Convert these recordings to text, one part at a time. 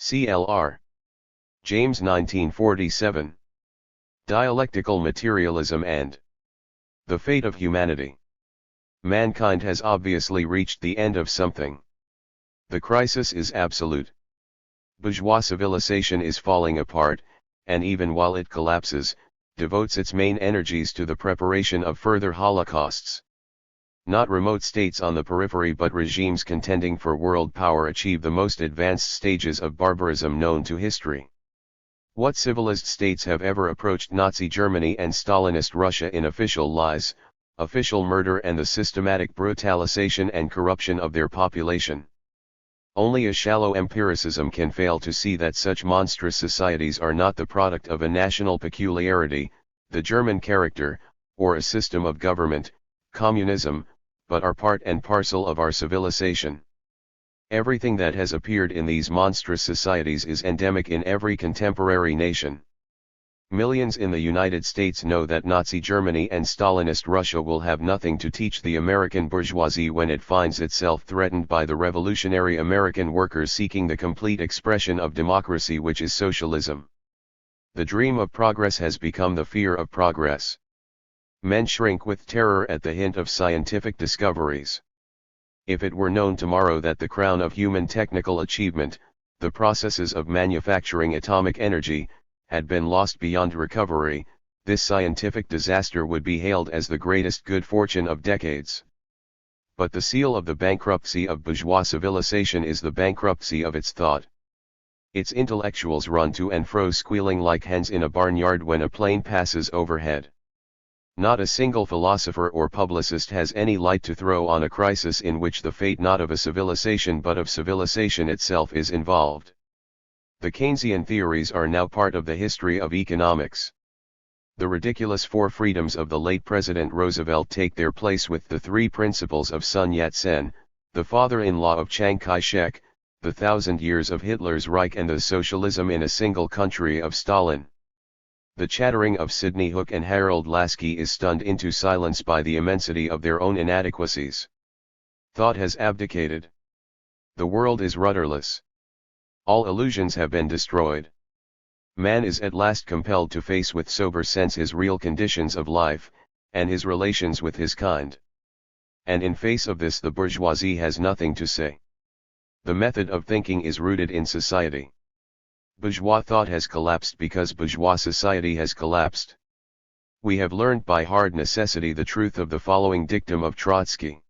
CLR. James 1947. Dialectical Materialism and the Fate of Humanity. Mankind has obviously reached the end of something. The crisis is absolute. Bourgeois civilization is falling apart, and even while it collapses, devotes its main energies to the preparation of further holocausts. Not remote states on the periphery but regimes contending for world power achieve the most advanced stages of barbarism known to history. What civilized states have ever approached Nazi Germany and Stalinist Russia in official lies, official murder and the systematic brutalization and corruption of their population? Only a shallow empiricism can fail to see that such monstrous societies are not the product of a national peculiarity, the German character, or a system of government, communism, but are part and parcel of our civilization. Everything that has appeared in these monstrous societies is endemic in every contemporary nation. Millions in the United States know that Nazi Germany and Stalinist Russia will have nothing to teach the American bourgeoisie when it finds itself threatened by the revolutionary American workers seeking the complete expression of democracy, which is socialism. The dream of progress has become the fear of progress. Men shrink with terror at the hint of scientific discoveries. If it were known tomorrow that the crown of human technical achievement, the processes of manufacturing atomic energy, had been lost beyond recovery, this scientific disaster would be hailed as the greatest good fortune of decades. But the seal of the bankruptcy of bourgeois civilization is the bankruptcy of its thought. Its intellectuals run to and fro squealing like hens in a barnyard when a plane passes overhead. Not a single philosopher or publicist has any light to throw on a crisis in which the fate not of a civilization but of civilization itself is involved. The Keynesian theories are now part of the history of economics. The ridiculous four freedoms of the late President Roosevelt take their place with the three principles of Sun Yat-sen, the father-in-law of Chiang Kai-shek, the 1,000 years of Hitler's Reich and the socialism in a single country of Stalin. The chattering of Sidney Hook and Harold Lasky is stunned into silence by the immensity of their own inadequacies. Thought has abdicated. The world is rudderless. All illusions have been destroyed. Man is at last compelled to face with sober sense his real conditions of life, and his relations with his kind. And in face of this the bourgeoisie has nothing to say. The method of thinking is rooted in society. Bourgeois thought has collapsed because bourgeois society has collapsed. We have learned by hard necessity the truth of the following dictum of Trotsky.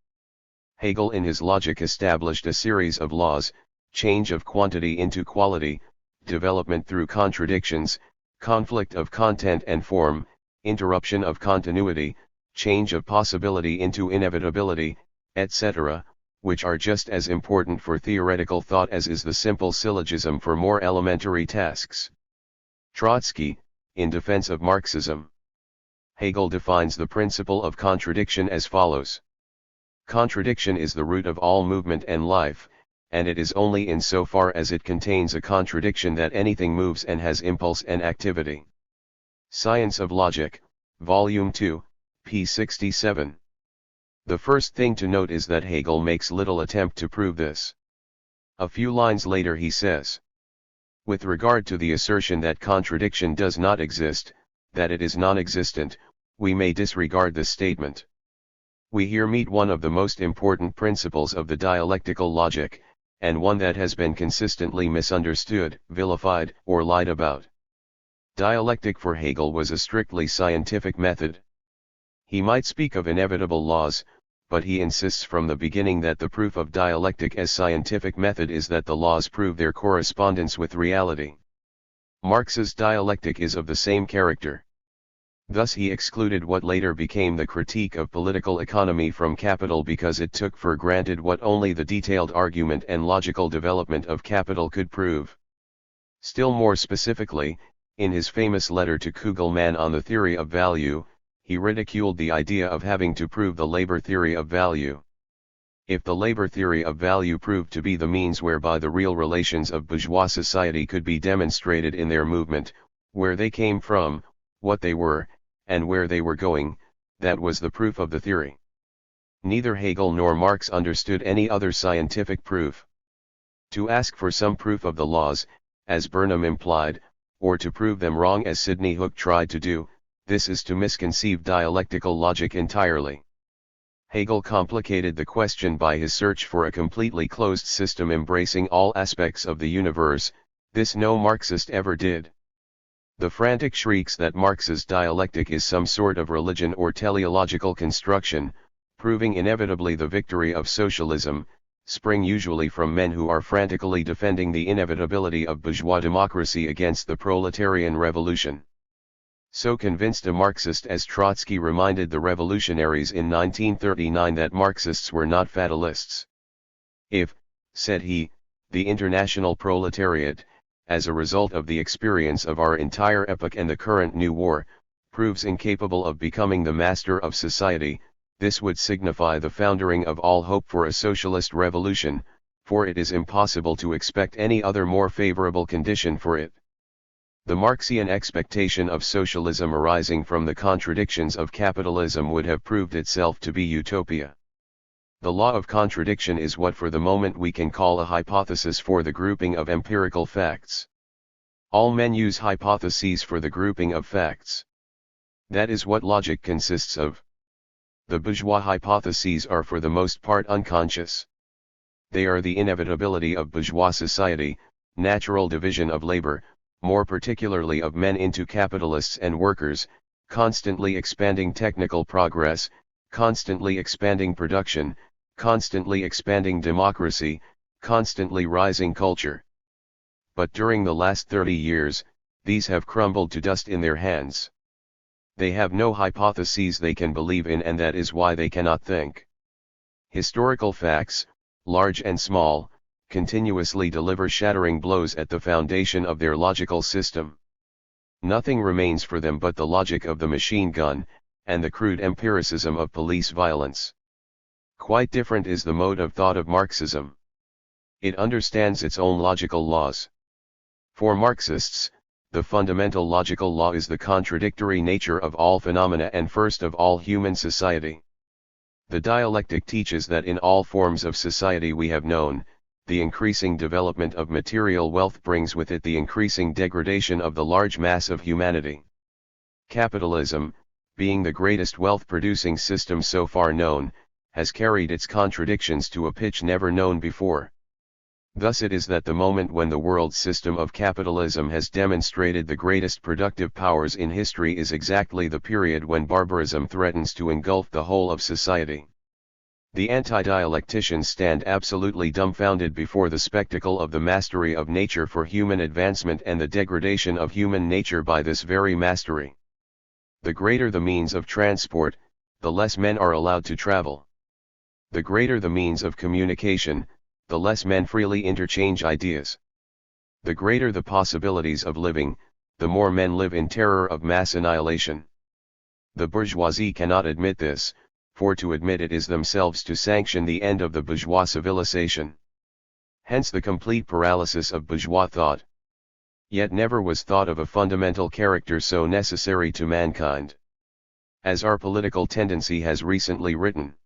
Hegel in his Logic established a series of laws: change of quantity into quality, development through contradictions, conflict of content and form, interruption of continuity, change of possibility into inevitability, etc., which are just as important for theoretical thought as is the simple syllogism for more elementary tasks. Trotsky, in defense of Marxism. Hegel defines the principle of contradiction as follows. Contradiction is the root of all movement and life, and it is only in so far as it contains a contradiction that anything moves and has impulse and activity. Science of Logic, Volume 2, p. 67. The first thing to note is that Hegel makes little attempt to prove this. A few lines later he says, with regard to the assertion that contradiction does not exist, that it is non-existent, we may disregard this statement. We here meet one of the most important principles of the dialectical logic, and one that has been consistently misunderstood, vilified, or lied about. Dialectic for Hegel was a strictly scientific method. He might speak of inevitable laws, but he insists from the beginning that the proof of dialectic as scientific method is that the laws prove their correspondence with reality. Marx's dialectic is of the same character. Thus he excluded what later became the critique of political economy from Capital because it took for granted what only the detailed argument and logical development of Capital could prove. Still more specifically, in his famous letter to Kugelmann on the theory of value, he ridiculed the idea of having to prove the labor theory of value. If the labor theory of value proved to be the means whereby the real relations of bourgeois society could be demonstrated in their movement, where they came from, what they were, and where they were going, that was the proof of the theory. Neither Hegel nor Marx understood any other scientific proof. To ask for some proof of the laws, as Burnham implied, or to prove them wrong as Sidney Hook tried to do, this is to misconceive dialectical logic entirely. Hegel complicated the question by his search for a completely closed system embracing all aspects of the universe. This no Marxist ever did. The frantic shrieks that Marx's dialectic is some sort of religion or teleological construction, proving inevitably the victory of socialism, spring usually from men who are frantically defending the inevitability of bourgeois democracy against the proletarian revolution. So convinced a Marxist as Trotsky reminded the revolutionaries in 1939 that Marxists were not fatalists. If, said he, the international proletariat, as a result of the experience of our entire epoch and the current new war, proves incapable of becoming the master of society, this would signify the foundering of all hope for a socialist revolution, for it is impossible to expect any other more favorable condition for it. The Marxian expectation of socialism arising from the contradictions of capitalism would have proved itself to be utopia. The law of contradiction is what for the moment we can call a hypothesis for the grouping of empirical facts. All men use hypotheses for the grouping of facts. That is what logic consists of. The bourgeois hypotheses are for the most part unconscious. They are the inevitability of bourgeois society, natural division of labor, more particularly of men into capitalists and workers, constantly expanding technical progress, constantly expanding production, constantly expanding democracy, constantly rising culture. But during the last 30 years, these have crumbled to dust in their hands. They have no hypotheses they can believe in, and that is why they cannot think. Historical facts, large and small, continuously deliver shattering blows at the foundation of their logical system. Nothing remains for them but the logic of the machine gun, and the crude empiricism of police violence. Quite different is the mode of thought of Marxism. It understands its own logical laws. For Marxists, the fundamental logical law is the contradictory nature of all phenomena and first of all human society. The dialectic teaches that in all forms of society we have known, the increasing development of material wealth brings with it the increasing degradation of the large mass of humanity. Capitalism, being the greatest wealth-producing system so far known, has carried its contradictions to a pitch never known before. Thus it is that the moment when the world system of capitalism has demonstrated the greatest productive powers in history is exactly the period when barbarism threatens to engulf the whole of society. The anti-dialecticians stand absolutely dumbfounded before the spectacle of the mastery of nature for human advancement and the degradation of human nature by this very mastery. The greater the means of transport, the less men are allowed to travel. The greater the means of communication, the less men freely interchange ideas. The greater the possibilities of living, the more men live in terror of mass annihilation. The bourgeoisie cannot admit this, for to admit it is themselves to sanction the end of the bourgeois civilization. Hence the complete paralysis of bourgeois thought. Yet never was thought of a fundamental character so necessary to mankind. As our political tendency has recently written,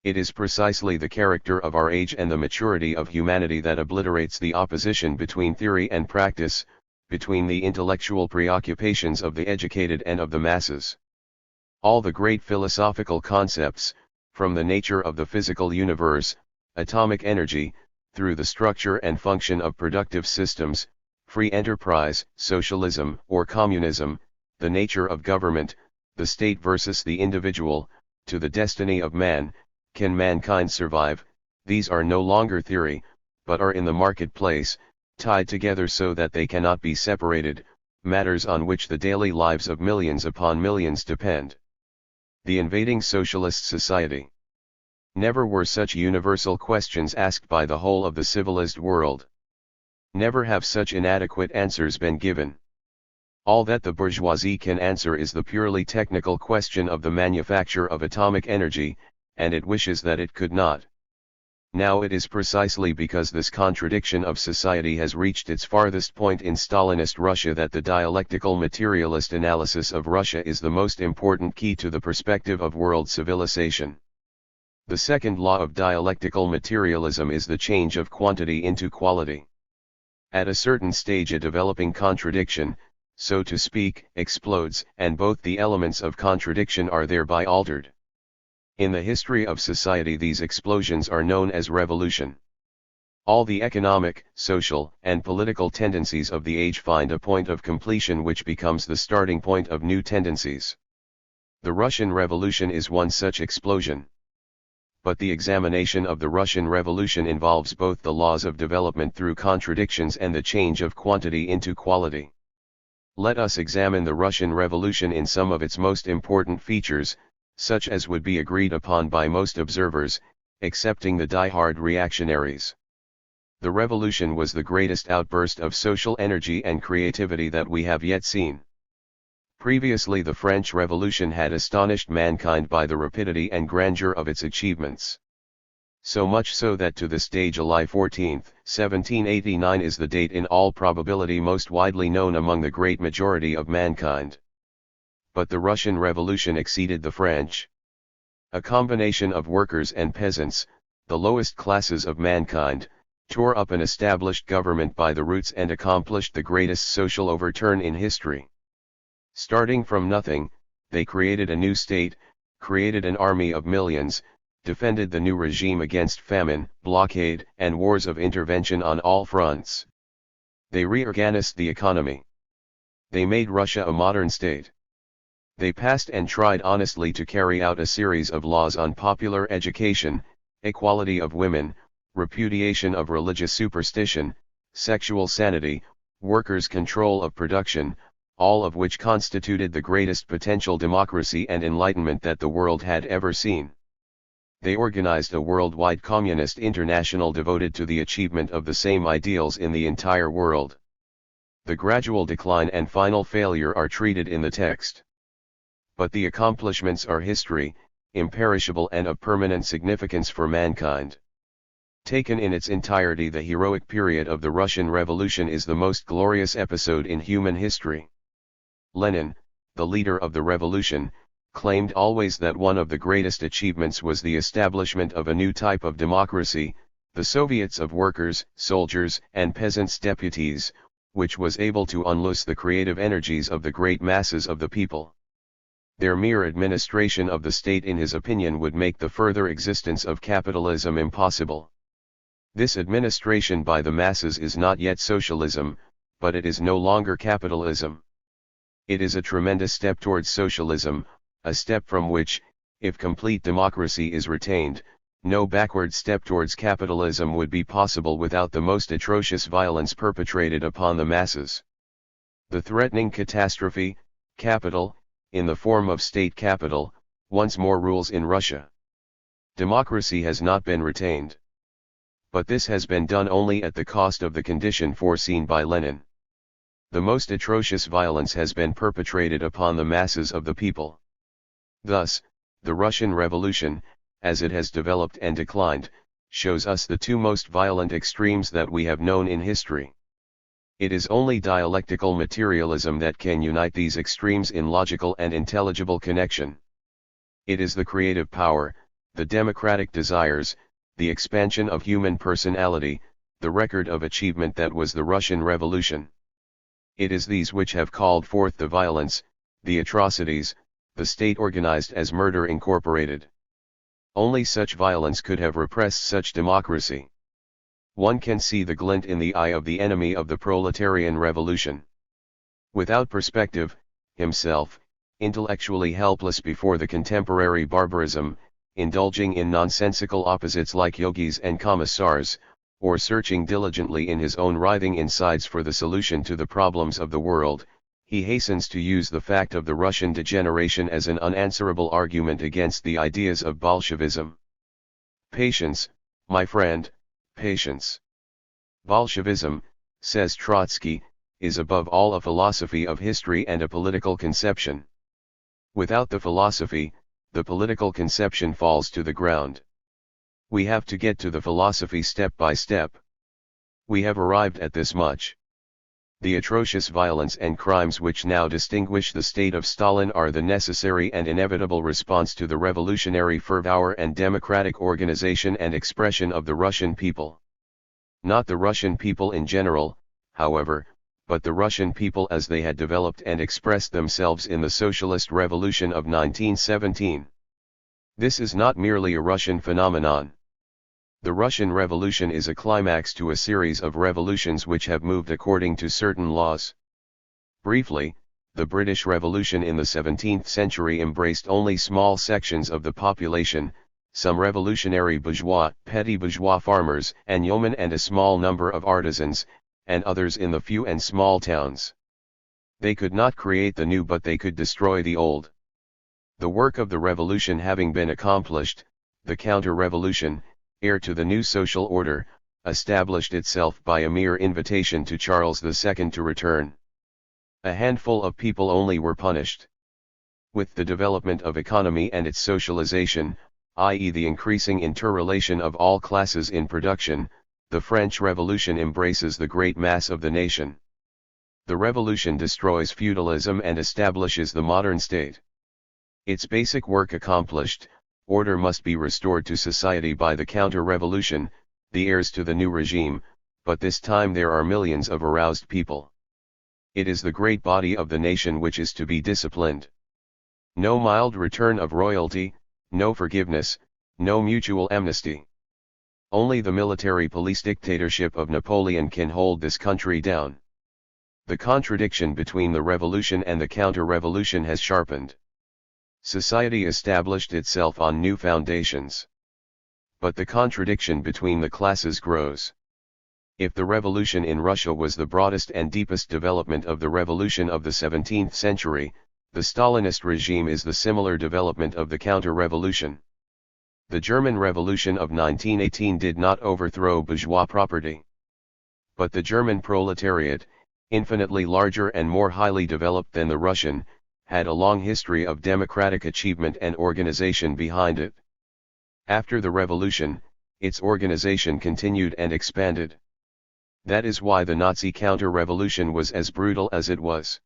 it is precisely the character of our age and the maturity of humanity that obliterates the opposition between theory and practice, between the intellectual preoccupations of the educated and of the masses. All the great philosophical concepts, from the nature of the physical universe, atomic energy, through the structure and function of productive systems, free enterprise, socialism or communism, the nature of government, the state versus the individual, to the destiny of man, can mankind survive? These are no longer theory, but are in the marketplace, tied together so that they cannot be separated, matters on which the daily lives of millions upon millions depend. The invading socialist society. Never were such universal questions asked by the whole of the civilized world. Never have such inadequate answers been given. All that the bourgeoisie can answer is the purely technical question of the manufacture of atomic energy, and it wishes that it could not. Now it is precisely because this contradiction of society has reached its farthest point in Stalinist Russia that the dialectical materialist analysis of Russia is the most important key to the perspective of world civilization. The second law of dialectical materialism is the change of quantity into quality. At a certain stage a developing contradiction, so to speak, explodes, and both the elements of contradiction are thereby altered. In the history of society these explosions are known as revolution. All the economic, social, and political tendencies of the age find a point of completion which becomes the starting point of new tendencies. The Russian Revolution is one such explosion. But the examination of the Russian Revolution involves both the laws of development through contradictions and the change of quantity into quality. Let us examine the Russian Revolution in some of its most important features, such as would be agreed upon by most observers, excepting the die-hard reactionaries. The revolution was the greatest outburst of social energy and creativity that we have yet seen. Previously the French Revolution had astonished mankind by the rapidity and grandeur of its achievements. So much so that to this day July 14, 1789 is the date in all probability most widely known among the great majority of mankind. But the Russian Revolution exceeded the French. A combination of workers and peasants, the lowest classes of mankind, tore up an established government by the roots and accomplished the greatest social overturn in history. Starting from nothing, they created a new state, created an army of millions, defended the new regime against famine, blockade, and wars of intervention on all fronts. They reorganized the economy. They made Russia a modern state. They passed and tried honestly to carry out a series of laws on popular education, equality of women, repudiation of religious superstition, sexual sanity, workers' control of production, all of which constituted the greatest potential democracy and enlightenment that the world had ever seen. They organized a worldwide communist international devoted to the achievement of the same ideals in the entire world. The gradual decline and final failure are treated in the text. But the accomplishments are history, imperishable and of permanent significance for mankind. Taken in its entirety, the heroic period of the Russian Revolution is the most glorious episode in human history. Lenin, the leader of the revolution, claimed always that one of the greatest achievements was the establishment of a new type of democracy, the Soviets of workers, soldiers, and peasants' deputies, which was able to unloose the creative energies of the great masses of the people. Their mere administration of the state, in his opinion, would make the further existence of capitalism impossible. This administration by the masses is not yet socialism, but it is no longer capitalism. It is a tremendous step towards socialism, a step from which, if complete democracy is retained, no backward step towards capitalism would be possible without the most atrocious violence perpetrated upon the masses. The threatening catastrophe, capital, in the form of state capital, once more rules in Russia. Democracy has not been retained. But this has been done only at the cost of the condition foreseen by Lenin. The most atrocious violence has been perpetrated upon the masses of the people. Thus, the Russian Revolution, as it has developed and declined, shows us the two most violent extremes that we have known in history. It is only dialectical materialism that can unite these extremes in logical and intelligible connection. It is the creative power, the democratic desires, the expansion of human personality, the record of achievement that was the Russian Revolution. It is these which have called forth the violence, the atrocities, the state organized as Murder Incorporated. Only such violence could have repressed such democracy. One can see the glint in the eye of the enemy of the proletarian revolution. Without perspective, himself, intellectually helpless before the contemporary barbarism, indulging in nonsensical opposites like yogis and commissars, or searching diligently in his own writhing insides for the solution to the problems of the world, he hastens to use the fact of the Russian degeneration as an unanswerable argument against the ideas of Bolshevism. Patience, my friend, patience. Bolshevism, says Trotsky, is above all a philosophy of history and a political conception. Without the philosophy, the political conception falls to the ground. We have to get to the philosophy step by step. We have arrived at this much. The atrocious violence and crimes which now distinguish the state of Stalin are the necessary and inevitable response to the revolutionary fervor and democratic organization and expression of the Russian people. Not the Russian people in general, however, but the Russian people as they had developed and expressed themselves in the Socialist Revolution of 1917. This is not merely a Russian phenomenon. The Russian Revolution is a climax to a series of revolutions which have moved according to certain laws. Briefly, the British Revolution in the 17th century embraced only small sections of the population, some revolutionary bourgeois, petty bourgeois farmers and yeomen and a small number of artisans, and others in the few and small towns. They could not create the new but they could destroy the old. The work of the revolution having been accomplished, the counter-revolution, heir to the new social order, established itself by a mere invitation to Charles II to return. A handful of people only were punished. With the development of economy and its socialization, i.e. the increasing interrelation of all classes in production, the French Revolution embraces the great mass of the nation. The revolution destroys feudalism and establishes the modern state. Its basic work accomplished, order must be restored to society by the counter-revolution, the heirs to the new regime, but this time there are millions of aroused people. It is the great body of the nation which is to be disciplined. No mild return of royalty, no forgiveness, no mutual amnesty. Only the military police dictatorship of Napoleon can hold this country down. The contradiction between the revolution and the counter-revolution has sharpened. Society established itself on new foundations. But the contradiction between the classes grows. If the revolution in Russia was the broadest and deepest development of the revolution of the 17th century, the Stalinist regime is the similar development of the counter-revolution. The German Revolution of 1918 did not overthrow bourgeois property. But the German proletariat, infinitely larger and more highly developed than the Russian, had a long history of democratic achievement and organization behind it. After the revolution, its organization continued and expanded. That is why the Nazi counter-revolution was as brutal as it was.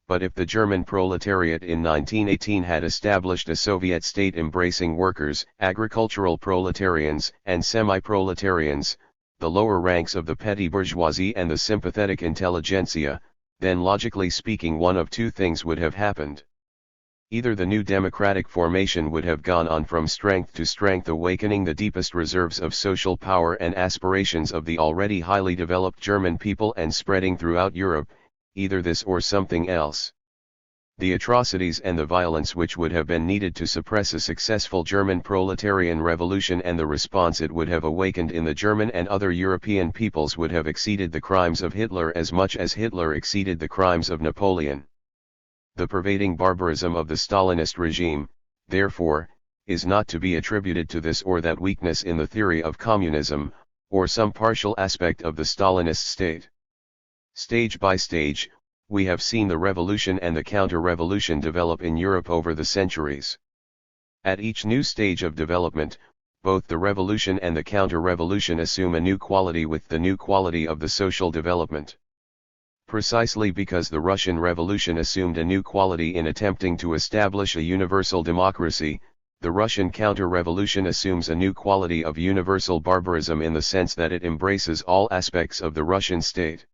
But if the German proletariat in 1918 had established a Soviet state embracing workers, agricultural proletarians, and semi-proletarians, the lower ranks of the petty bourgeoisie and the sympathetic intelligentsia, then logically speaking one of two things would have happened. Either the new democratic formation would have gone on from strength to strength, awakening the deepest reserves of social power and aspirations of the already highly developed German people and spreading throughout Europe, either this or something else. The atrocities and the violence which would have been needed to suppress a successful German proletarian revolution and the response it would have awakened in the German and other European peoples would have exceeded the crimes of Hitler as much as Hitler exceeded the crimes of Napoleon. The pervading barbarism of the Stalinist regime, therefore, is not to be attributed to this or that weakness in the theory of communism, or some partial aspect of the Stalinist state. Stage by stage, we have seen the revolution and the counter-revolution develop in Europe over the centuries. At each new stage of development, both the revolution and the counter-revolution assume a new quality with the new quality of the social development. Precisely because the Russian Revolution assumed a new quality in attempting to establish a universal democracy, the Russian counter-revolution assumes a new quality of universal barbarism in the sense that it embraces all aspects of the Russian state.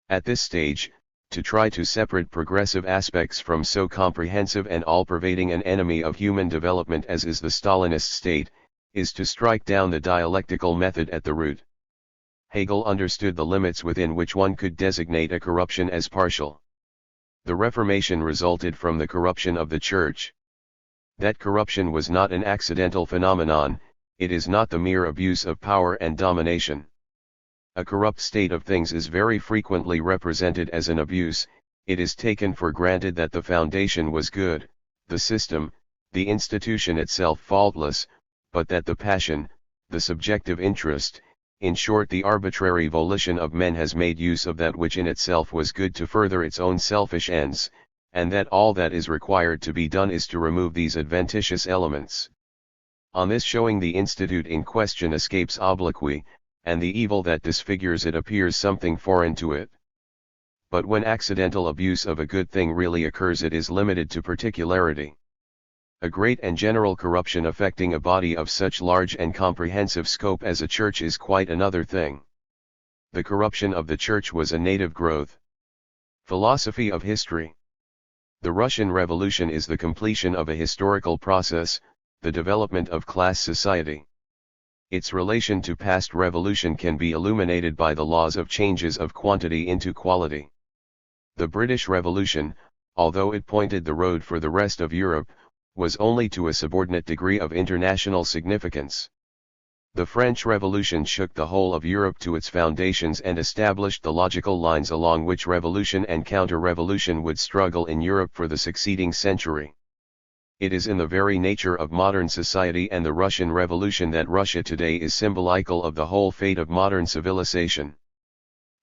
At this stage, to try to separate progressive aspects from so comprehensive and all-pervading an enemy of human development as is the Stalinist state, is to strike down the dialectical method at the root. Hegel understood the limits within which one could designate a corruption as partial. The Reformation resulted from the corruption of the Church. That corruption was not an accidental phenomenon, it is not the mere abuse of power and domination. A corrupt state of things is very frequently represented as an abuse, it is taken for granted that the foundation was good, the system, the institution itself faultless, but that the passion, the subjective interest, in short the arbitrary volition of men has made use of that which in itself was good to further its own selfish ends, and that all that is required to be done is to remove these adventitious elements. On this showing the institute in question escapes obloquy, and the evil that disfigures it appears something foreign to it. But when accidental abuse of a good thing really occurs it is limited to particularity. A great and general corruption affecting a body of such large and comprehensive scope as a church is quite another thing. The corruption of the church was a native growth. Philosophy of history. The Russian Revolution is the completion of a historical process, the development of class society. Its relation to past revolution can be illuminated by the laws of changes of quantity into quality. The British Revolution, although it pointed the road for the rest of Europe, was only to a subordinate degree of international significance. The French Revolution shook the whole of Europe to its foundations and established the logical lines along which revolution and counter-revolution would struggle in Europe for the succeeding century. It is in the very nature of modern society and the Russian Revolution that Russia today is symbolical of the whole fate of modern civilization.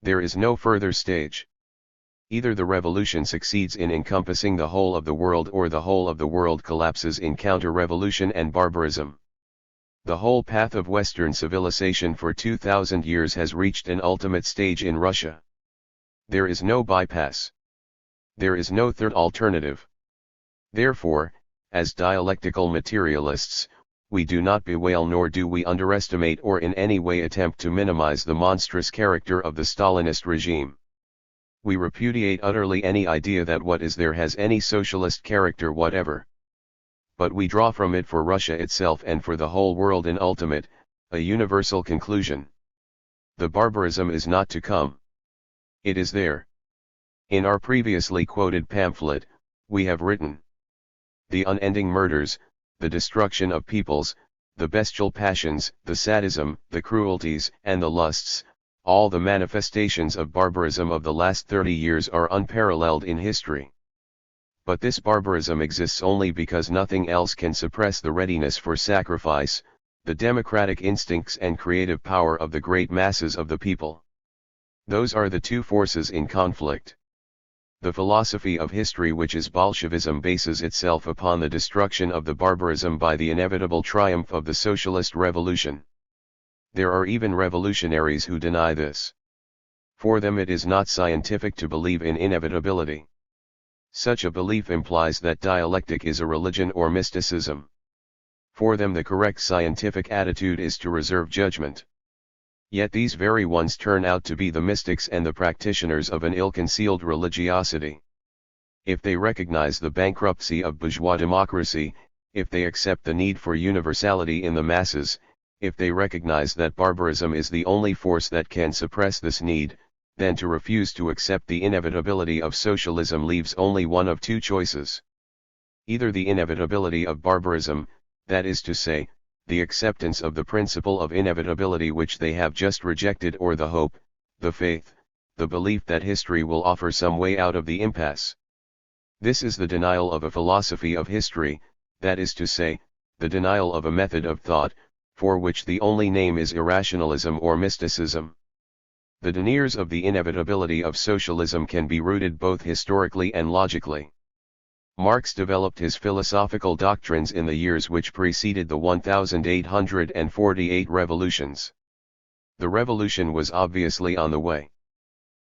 There is no further stage. Either the revolution succeeds in encompassing the whole of the world or the whole of the world collapses in counter-revolution and barbarism. The whole path of Western civilization for 2,000 years has reached an ultimate stage in Russia. There is no bypass. There is no third alternative. Therefore, as dialectical materialists, we do not bewail nor do we underestimate or in any way attempt to minimize the monstrous character of the Stalinist regime. We repudiate utterly any idea that what is there has any socialist character whatever. But we draw from it for Russia itself and for the whole world an ultimate, a universal conclusion. The barbarism is not to come. It is there. In our previously quoted pamphlet, we have written: the unending murders, the destruction of peoples, the bestial passions, the sadism, the cruelties, and the lusts, all the manifestations of barbarism of the last 30 years are unparalleled in history. But this barbarism exists only because nothing else can suppress the readiness for sacrifice, the democratic instincts and creative power of the great masses of the people. Those are the two forces in conflict. The philosophy of history, which is Bolshevism, bases itself upon the destruction of the barbarism by the inevitable triumph of the socialist revolution. There are even revolutionaries who deny this. For them it is not scientific to believe in inevitability. Such a belief implies that dialectic is a religion or mysticism. For them the correct scientific attitude is to reserve judgment. Yet these very ones turn out to be the mystics and the practitioners of an ill-concealed religiosity. If they recognize the bankruptcy of bourgeois democracy, if they accept the need for universality in the masses, if they recognize that barbarism is the only force that can suppress this need, then to refuse to accept the inevitability of socialism leaves only one of two choices. Either the inevitability of barbarism, that is to say, the acceptance of the principle of inevitability which they have just rejected, or the hope, the faith, the belief that history will offer some way out of the impasse. This is the denial of a philosophy of history, that is to say, the denial of a method of thought, for which the only name is irrationalism or mysticism. The deniers of the inevitability of socialism can be rooted both historically and logically. Marx developed his philosophical doctrines in the years which preceded the 1848 revolutions. The revolution was obviously on the way.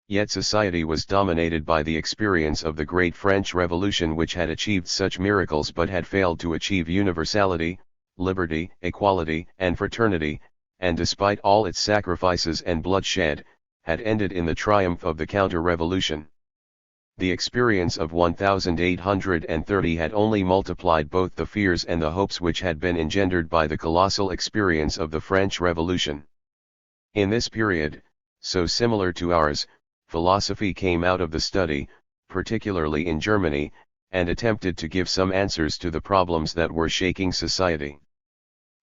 Yet society was dominated by the experience of the great French Revolution, which had achieved such miracles but had failed to achieve universality, liberty, equality, and fraternity, and despite all its sacrifices and bloodshed, had ended in the triumph of the counter-revolution. The experience of 1830 had only multiplied both the fears and the hopes which had been engendered by the colossal experience of the French Revolution. In this period, so similar to ours, philosophy came out of the study, particularly in Germany, and attempted to give some answers to the problems that were shaking society.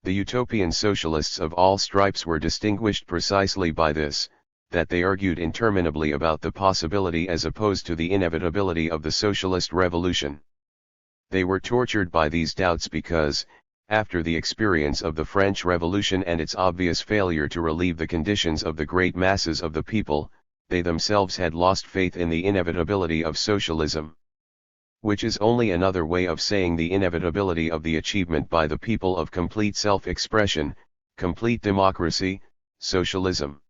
The utopian socialists of all stripes were distinguished precisely by this, that they argued interminably about the possibility as opposed to the inevitability of the socialist revolution. They were tortured by these doubts because, after the experience of the French Revolution and its obvious failure to relieve the conditions of the great masses of the people, they themselves had lost faith in the inevitability of socialism. Which is only another way of saying the inevitability of the achievement by the people of complete self-expression, complete democracy, socialism.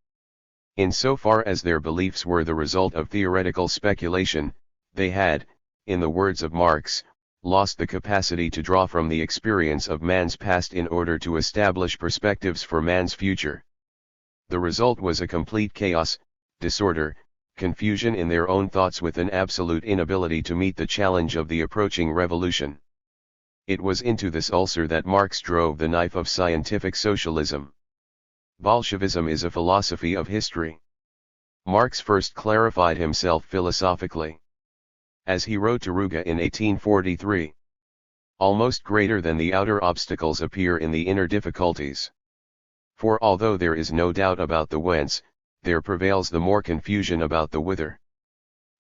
In so far as their beliefs were the result of theoretical speculation, they had, in the words of Marx, lost the capacity to draw from the experience of man's past in order to establish perspectives for man's future. The result was a complete chaos, disorder, confusion in their own thoughts with an absolute inability to meet the challenge of the approaching revolution. It was into this ulcer that Marx drove the knife of scientific socialism. Bolshevism is a philosophy of history. Marx first clarified himself philosophically. As he wrote to Ruge in 1843, almost greater than the outer obstacles appear in the inner difficulties. For although there is no doubt about the whence, there prevails the more confusion about the whither.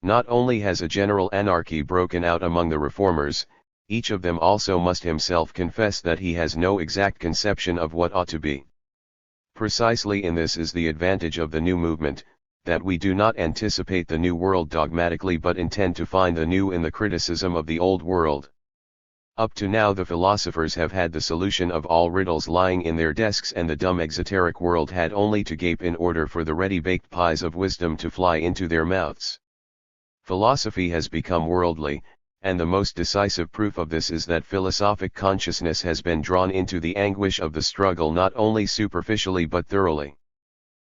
Not only has a general anarchy broken out among the reformers, each of them also must himself confess that he has no exact conception of what ought to be. Precisely in this is the advantage of the new movement, that we do not anticipate the new world dogmatically but intend to find the new in the criticism of the old world. Up to now the philosophers have had the solution of all riddles lying in their desks, and the dumb exoteric world had only to gape in order for the ready-baked pies of wisdom to fly into their mouths. Philosophy has become worldly, and the most decisive proof of this is that philosophic consciousness has been drawn into the anguish of the struggle not only superficially but thoroughly.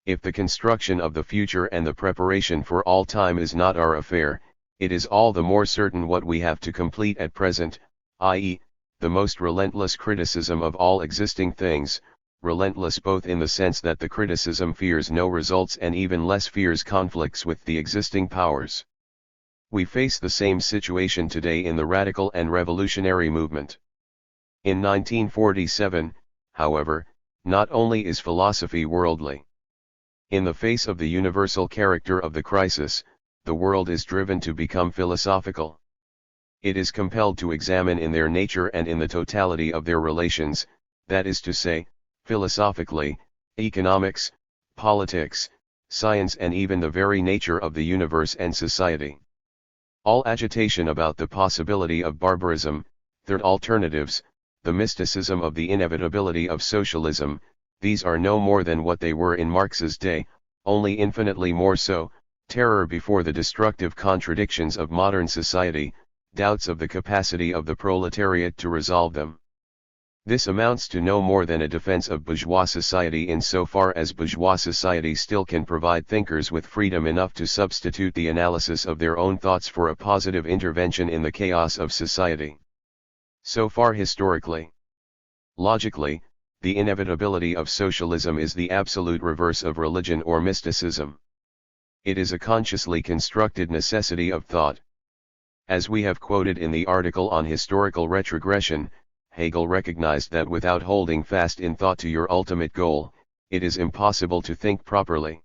If the construction of the future and the preparation for all time is not our affair, it is all the more certain what we have to complete at present, i.e., the most relentless criticism of all existing things, relentless both in the sense that the criticism fears no results and even less fears conflicts with the existing powers. We face the same situation today in the radical and revolutionary movement. In 1947, however, not only is philosophy worldly. In the face of the universal character of the crisis, the world is driven to become philosophical. It is compelled to examine in their nature and in the totality of their relations, that is to say, philosophically, economics, politics, science and even the very nature of the universe and society. All agitation about the possibility of barbarism, third alternatives, the mysticism of the inevitability of socialism, these are no more than what they were in Marx's day, only infinitely more so, terror before the destructive contradictions of modern society, doubts of the capacity of the proletariat to resolve them. This amounts to no more than a defense of bourgeois society insofar as bourgeois society still can provide thinkers with freedom enough to substitute the analysis of their own thoughts for a positive intervention in the chaos of society. So far historically. Logically, the inevitability of socialism is the absolute reverse of religion or mysticism. It is a consciously constructed necessity of thought. As we have quoted in the article on historical retrogression, Hegel recognized that without holding fast in thought to your ultimate goal, it is impossible to think properly.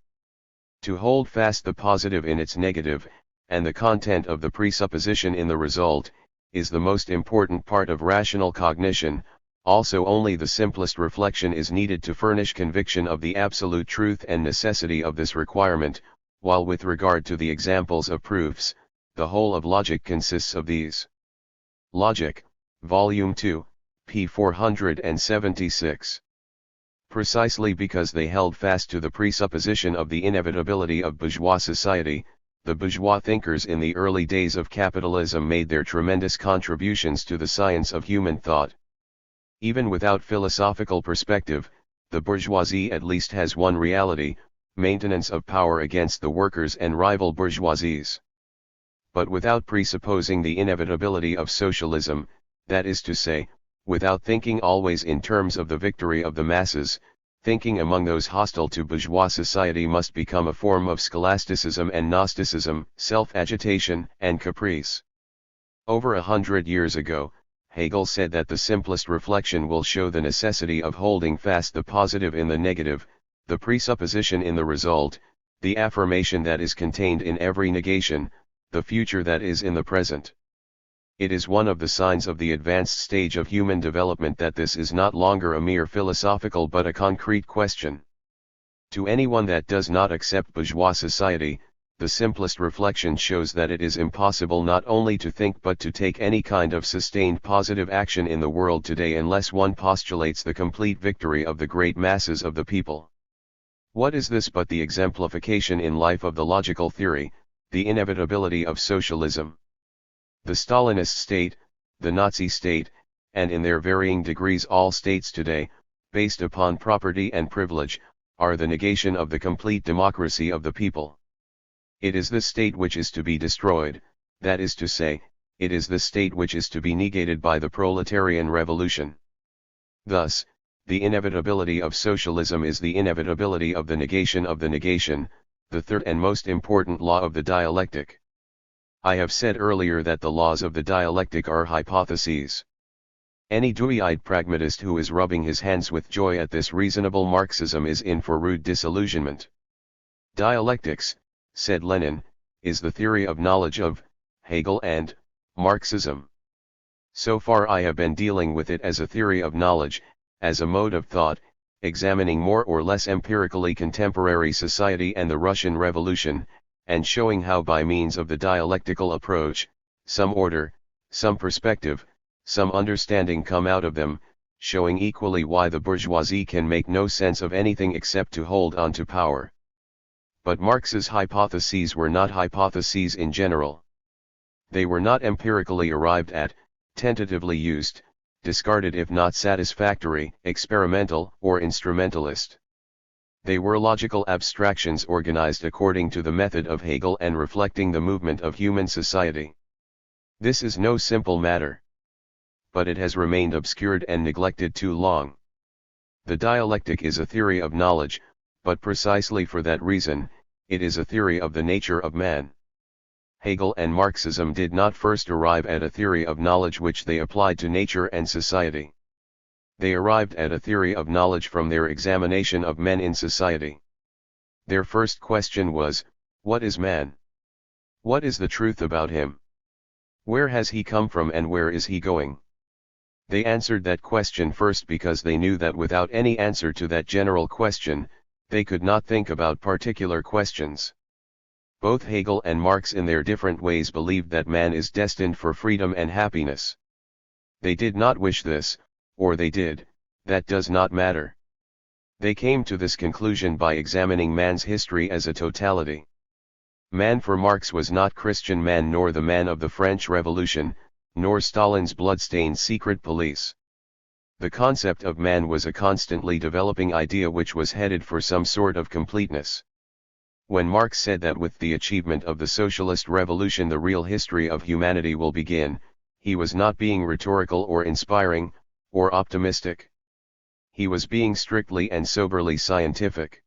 To hold fast the positive in its negative, and the content of the presupposition in the result, is the most important part of rational cognition. Also only the simplest reflection is needed to furnish conviction of the absolute truth and necessity of this requirement, while with regard to the examples of proofs, the whole of logic consists of these. Logic, Volume 2, p. 476. Precisely because they held fast to the presupposition of the inevitability of bourgeois society, the bourgeois thinkers in the early days of capitalism made their tremendous contributions to the science of human thought. Even without philosophical perspective, the bourgeoisie at least has one reality: maintenance of power against the workers and rival bourgeoisies. But without presupposing the inevitability of socialism, that is to say, without thinking always in terms of the victory of the masses, thinking among those hostile to bourgeois society must become a form of scholasticism and Gnosticism, self-agitation and caprice. Over 100 years ago, Hegel said that the simplest reflection will show the necessity of holding fast the positive in the negative, the presupposition in the result, the affirmation that is contained in every negation, the future that is in the present. It is one of the signs of the advanced stage of human development that this is not longer a mere philosophical but a concrete question. To anyone that does not accept bourgeois society, the simplest reflection shows that it is impossible not only to think but to take any kind of sustained positive action in the world today unless one postulates the complete victory of the great masses of the people. What is this but the exemplification in life of the logical theory, the inevitability of socialism? The Stalinist state, the Nazi state, and in their varying degrees all states today, based upon property and privilege, are the negation of the complete democracy of the people. It is this state which is to be destroyed, that is to say, it is the state which is to be negated by the proletarian revolution. Thus, the inevitability of socialism is the inevitability of the negation, the third and most important law of the dialectic. I have said earlier that the laws of the dialectic are hypotheses. Any dewy-eyed pragmatist who is rubbing his hands with joy at this reasonable Marxism is in for rude disillusionment. Dialectics, said Lenin, is the theory of knowledge of Hegel and Marxism. So far I have been dealing with it as a theory of knowledge, as a mode of thought, examining more or less empirically contemporary society and the Russian Revolution, and showing how by means of the dialectical approach, some order, some perspective, some understanding come out of them, showing equally why the bourgeoisie can make no sense of anything except to hold on to power. But Marx's hypotheses were not hypotheses in general. They were not empirically arrived at, tentatively used, discarded if not satisfactory, experimental, or instrumentalist. They were logical abstractions organized according to the method of Hegel and reflecting the movement of human society. This is no simple matter. But it has remained obscured and neglected too long. The dialectic is a theory of knowledge, but precisely for that reason, it is a theory of the nature of man. Hegel and Marxism did not first arrive at a theory of knowledge which they applied to nature and society. They arrived at a theory of knowledge from their examination of men in society. Their first question was, what is man? What is the truth about him? Where has he come from and where is he going? They answered that question first because they knew that without any answer to that general question, they could not think about particular questions. Both Hegel and Marx in their different ways believed that man is destined for freedom and happiness. They did not wish this, or they did, that does not matter. They came to this conclusion by examining man's history as a totality. Man for Marx was not Christian man nor the man of the French Revolution, nor Stalin's bloodstained secret police. The concept of man was a constantly developing idea which was headed for some sort of completeness. When Marx said that with the achievement of the socialist revolution the real history of humanity will begin, he was not being rhetorical or inspiring, or optimistic. He was being strictly and soberly scientific.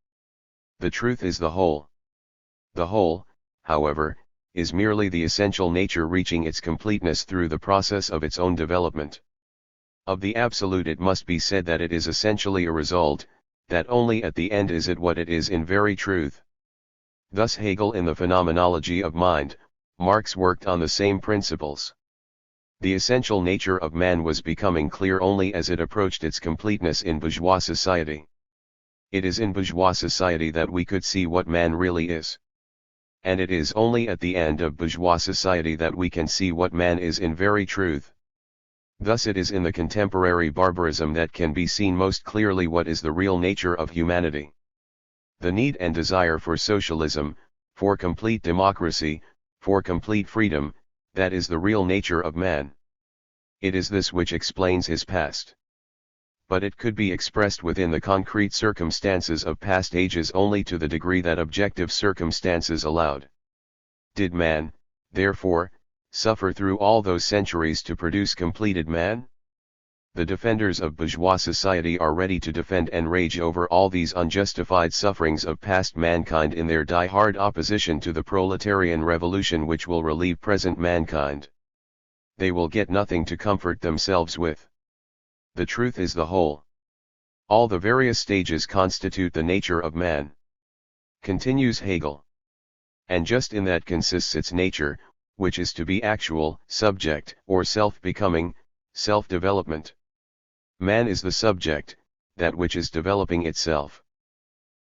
The truth is the whole. The whole, however, is merely the essential nature reaching its completeness through the process of its own development. Of the absolute it must be said that it is essentially a result, that only at the end is it what it is in very truth. Thus Hegel in the phenomenology of mind, Marx worked on the same principles. The essential nature of man was becoming clear only as it approached its completeness in bourgeois society. It is in bourgeois society that we could see what man really is. And it is only at the end of bourgeois society that we can see what man is in very truth. Thus it is in the contemporary barbarism that can be seen most clearly what is the real nature of humanity. The need and desire for socialism, for complete democracy, for complete freedom, that is the real nature of man. It is this which explains his past. But it could be expressed within the concrete circumstances of past ages only to the degree that objective circumstances allowed. Did man, therefore, suffer through all those centuries to produce completed man? The defenders of bourgeois society are ready to defend and rage over all these unjustified sufferings of past mankind in their die-hard opposition to the proletarian revolution which will relieve present mankind. They will get nothing to comfort themselves with. The truth is the whole. All the various stages constitute the nature of man. Continues Hegel. And just in that consists its nature, which is to be actual, subject, or self-becoming, self-development. Man is the subject, that which is developing itself.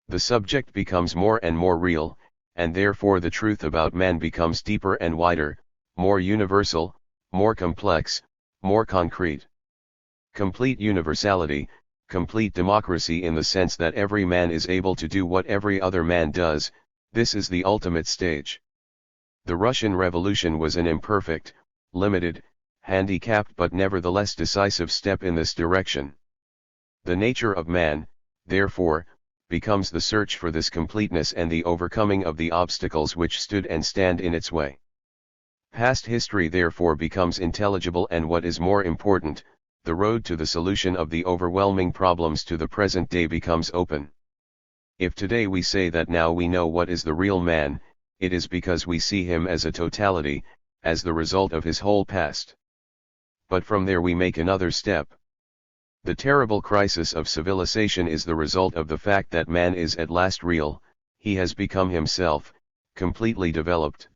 The subject becomes more and more real, and therefore the truth about man becomes deeper and wider, more universal, more complex, more concrete. Complete universality, complete democracy in the sense that every man is able to do what every other man does, this is the ultimate stage. The Russian Revolution was an imperfect, limited, handicapped but nevertheless decisive step in this direction. The nature of man, therefore, becomes the search for this completeness and the overcoming of the obstacles which stood and stand in its way. Past history therefore becomes intelligible, and what is more important, the road to the solution of the overwhelming problems to the present day becomes open. If today we say that now we know what is the real man, it is because we see him as a totality, as the result of his whole past. But from there we make another step. The terrible crisis of civilization is the result of the fact that man is at last real, he has become himself, completely developed.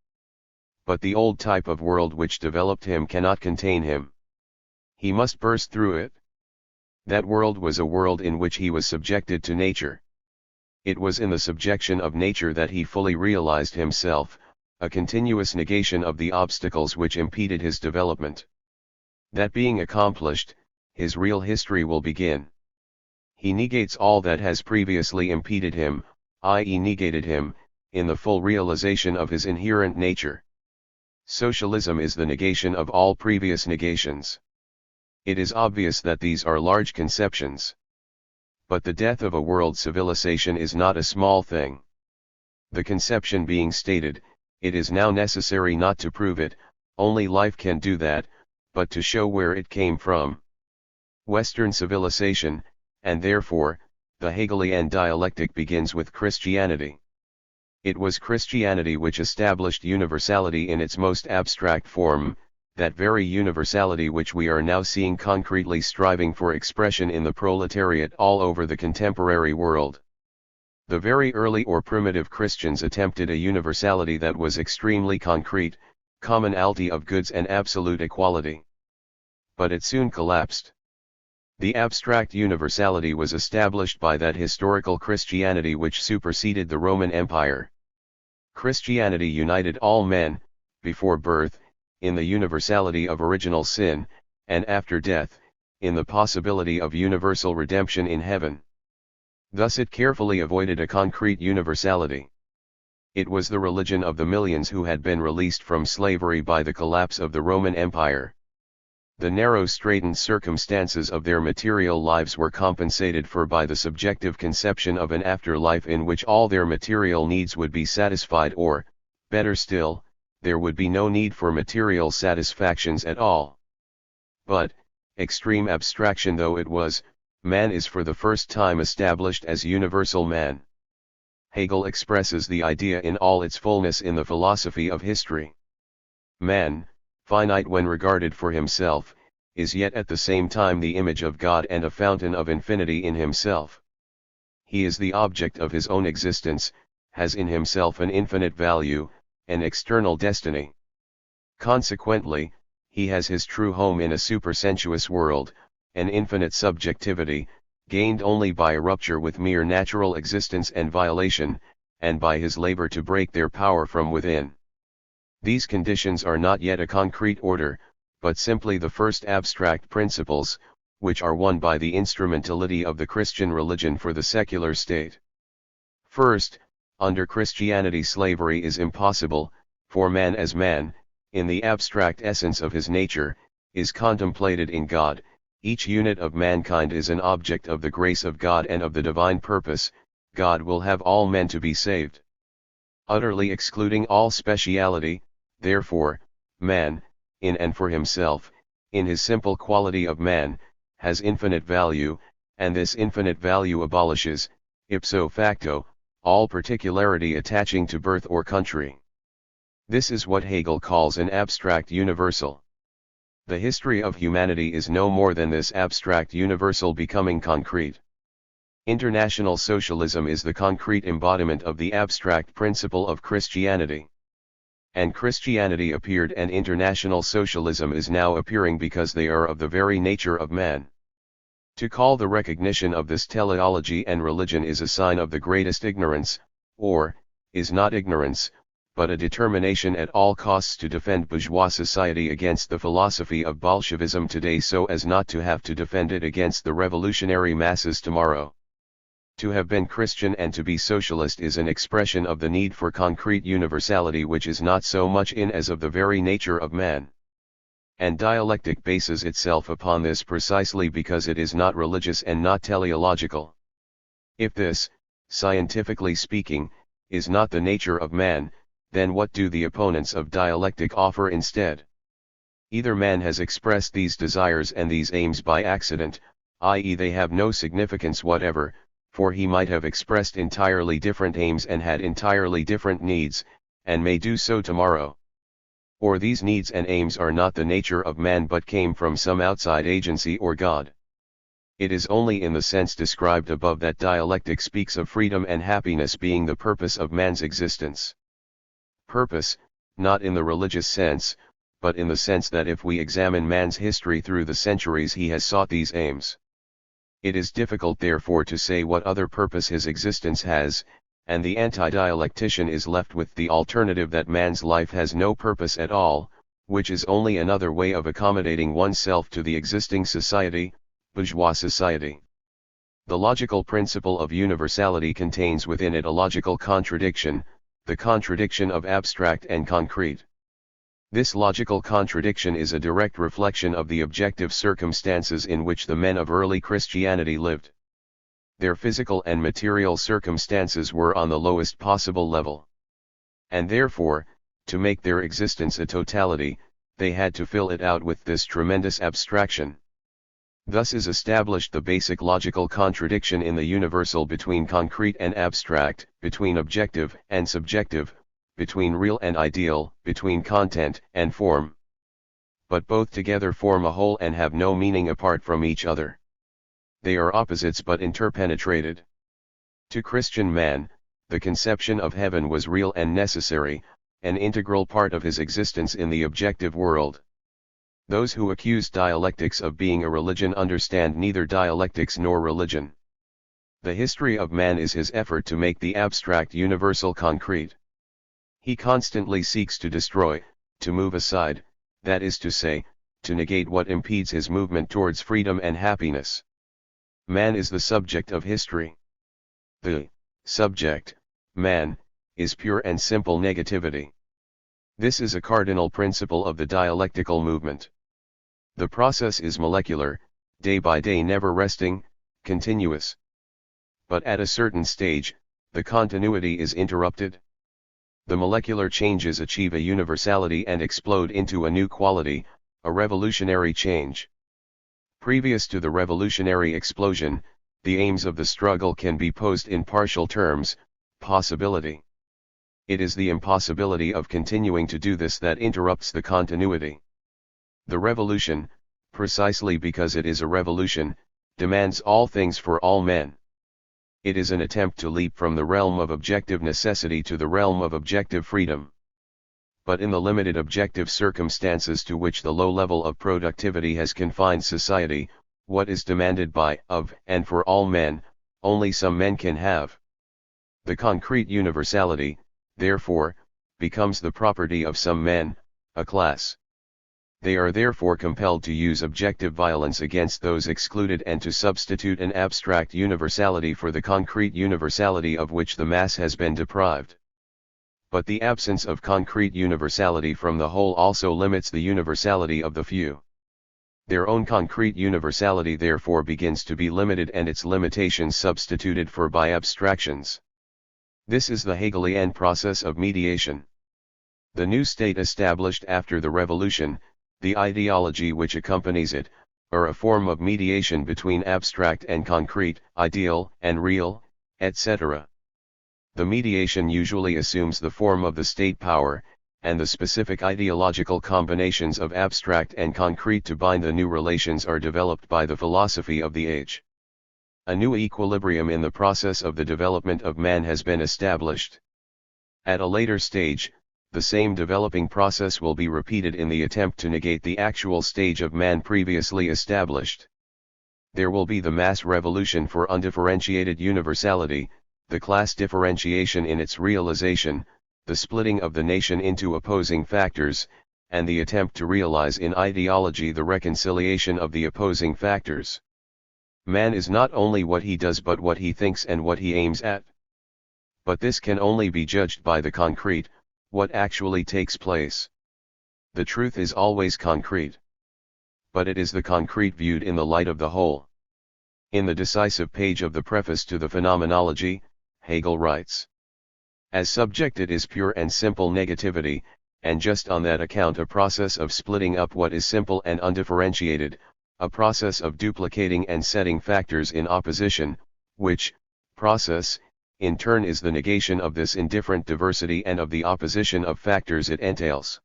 But the old type of world which developed him cannot contain him. He must burst through it. That world was a world in which he was subjected to nature. It was in the subjection of nature that he fully realized himself, a continuous negation of the obstacles which impeded his development. That being accomplished, his real history will begin. He negates all that has previously impeded him, i.e. negated him, in the full realization of his inherent nature. Socialism is the negation of all previous negations. It is obvious that these are large conceptions. But the death of a world civilization is not a small thing. The conception being stated, it is now necessary not to prove it, only life can do that, but to show where it came from. Western civilization, and therefore, the Hegelian dialectic begins with Christianity. It was Christianity which established universality in its most abstract form, that very universality which we are now seeing concretely striving for expression in the proletariat all over the contemporary world. The very early or primitive Christians attempted a universality that was extremely concrete, commonality of goods and absolute equality. But it soon collapsed. The abstract universality was established by that historical Christianity which superseded the Roman Empire. Christianity united all men, before birth, in the universality of original sin, and after death, in the possibility of universal redemption in heaven. Thus it carefully avoided a concrete universality. It was the religion of the millions who had been released from slavery by the collapse of the Roman Empire. The narrow straitened circumstances of their material lives were compensated for by the subjective conception of an afterlife in which all their material needs would be satisfied, or, better still, there would be no need for material satisfactions at all. But, extreme abstraction though it was, man is for the first time established as universal man. Hegel expresses the idea in all its fullness in the philosophy of history. Man, finite when regarded for himself, is yet at the same time the image of God and a fountain of infinity in himself. He is the object of his own existence, has in himself an infinite value, an external destiny. Consequently, he has his true home in a supersensuous world, an infinite subjectivity, gained only by a rupture with mere natural existence and violation, and by his labor to break their power from within. These conditions are not yet a concrete order, but simply the first abstract principles, which are won by the instrumentality of the Christian religion for the secular state. First, under Christianity slavery is impossible, for man as man, in the abstract essence of his nature, is contemplated in God. Each unit of mankind is an object of the grace of God and of the divine purpose. God will have all men to be saved. Utterly excluding all speciality, therefore, man, in and for himself, in his simple quality of man, has infinite value, and this infinite value abolishes, ipso facto, all particularity attaching to birth or country. This is what Hegel calls an abstract universal. The history of humanity is no more than this abstract universal becoming concrete. International socialism is the concrete embodiment of the abstract principle of Christianity. And Christianity appeared and international socialism is now appearing because they are of the very nature of man. To call the recognition of this teleology and religion is a sign of the greatest ignorance, or, is not ignorance, but a determination at all costs to defend bourgeois society against the philosophy of Bolshevism today so as not to have to defend it against the revolutionary masses tomorrow. To have been Christian and to be socialist is an expression of the need for concrete universality which is not so much in as of the very nature of man. And dialectic bases itself upon this precisely because it is not religious and not teleological. If this, scientifically speaking, is not the nature of man, then what do the opponents of dialectic offer instead? Either man has expressed these desires and these aims by accident, i.e. they have no significance whatever, for he might have expressed entirely different aims and had entirely different needs, and may do so tomorrow. Or these needs and aims are not the nature of man but came from some outside agency or God. It is only in the sense described above that dialectic speaks of freedom and happiness being the purpose of man's existence. Purpose, not in the religious sense, but in the sense that if we examine man's history through the centuries he has sought these aims. It is difficult therefore to say what other purpose his existence has, and the anti-dialectician is left with the alternative that man's life has no purpose at all, which is only another way of accommodating oneself to the existing society, bourgeois society. The logical principle of universality contains within it a logical contradiction, the contradiction of abstract and concrete. This logical contradiction is a direct reflection of the objective circumstances in which the men of early Christianity lived. Their physical and material circumstances were on the lowest possible level. And therefore, to make their existence a totality, they had to fill it out with this tremendous abstraction. Thus is established the basic logical contradiction in the universal between concrete and abstract, between objective and subjective, between real and ideal, between content and form. But both together form a whole and have no meaning apart from each other. They are opposites but interpenetrated. To Christian man, the conception of heaven was real and necessary, an integral part of his existence in the objective world. Those who accuse dialectics of being a religion understand neither dialectics nor religion. The history of man is his effort to make the abstract universal concrete. He constantly seeks to destroy, to move aside, that is to say, to negate what impedes his movement towards freedom and happiness. Man is the subject of history. The subject, man, is pure and simple negativity. This is a cardinal principle of the dialectical movement. The process is molecular, day by day never resting, continuous. But at a certain stage, the continuity is interrupted. The molecular changes achieve a universality and explode into a new quality, a revolutionary change. Previous to the revolutionary explosion, the aims of the struggle can be posed in partial terms, possibility. It is the impossibility of continuing to do this that interrupts the continuity. The revolution, precisely because it is a revolution, demands all things for all men. It is an attempt to leap from the realm of objective necessity to the realm of objective freedom. But in the limited objective circumstances to which the low level of productivity has confined society, what is demanded by, of, and for all men, only some men can have. The concrete universality, therefore, becomes the property of some men, a class. They are therefore compelled to use objective violence against those excluded and to substitute an abstract universality for the concrete universality of which the mass has been deprived. But the absence of concrete universality from the whole also limits the universality of the few. Their own concrete universality therefore begins to be limited and its limitations substituted for by abstractions. This is the Hegelian process of mediation. The new state established after the revolution, the ideology which accompanies it, are a form of mediation between abstract and concrete, ideal and real, etc. The mediation usually assumes the form of the state power, and the specific ideological combinations of abstract and concrete to bind the new relations are developed by the philosophy of the age. A new equilibrium in the process of the development of man has been established. At a later stage, the same developing process will be repeated in the attempt to negate the actual stage of man previously established. There will be the mass revolution for undifferentiated universality, the class differentiation in its realization, the splitting of the nation into opposing factors, and the attempt to realize in ideology the reconciliation of the opposing factors. Man is not only what he does but what he thinks and what he aims at. But this can only be judged by the concrete, what actually takes place. The truth is always concrete. But it is the concrete viewed in the light of the whole. In the decisive page of the preface to the Phenomenology, Hegel writes. As subject it is pure and simple negativity, and just on that account a process of splitting up what is simple and undifferentiated, a process of duplicating and setting factors in opposition, which process, in turn is the negation of this indifferent diversity and of the opposition of factors it entails.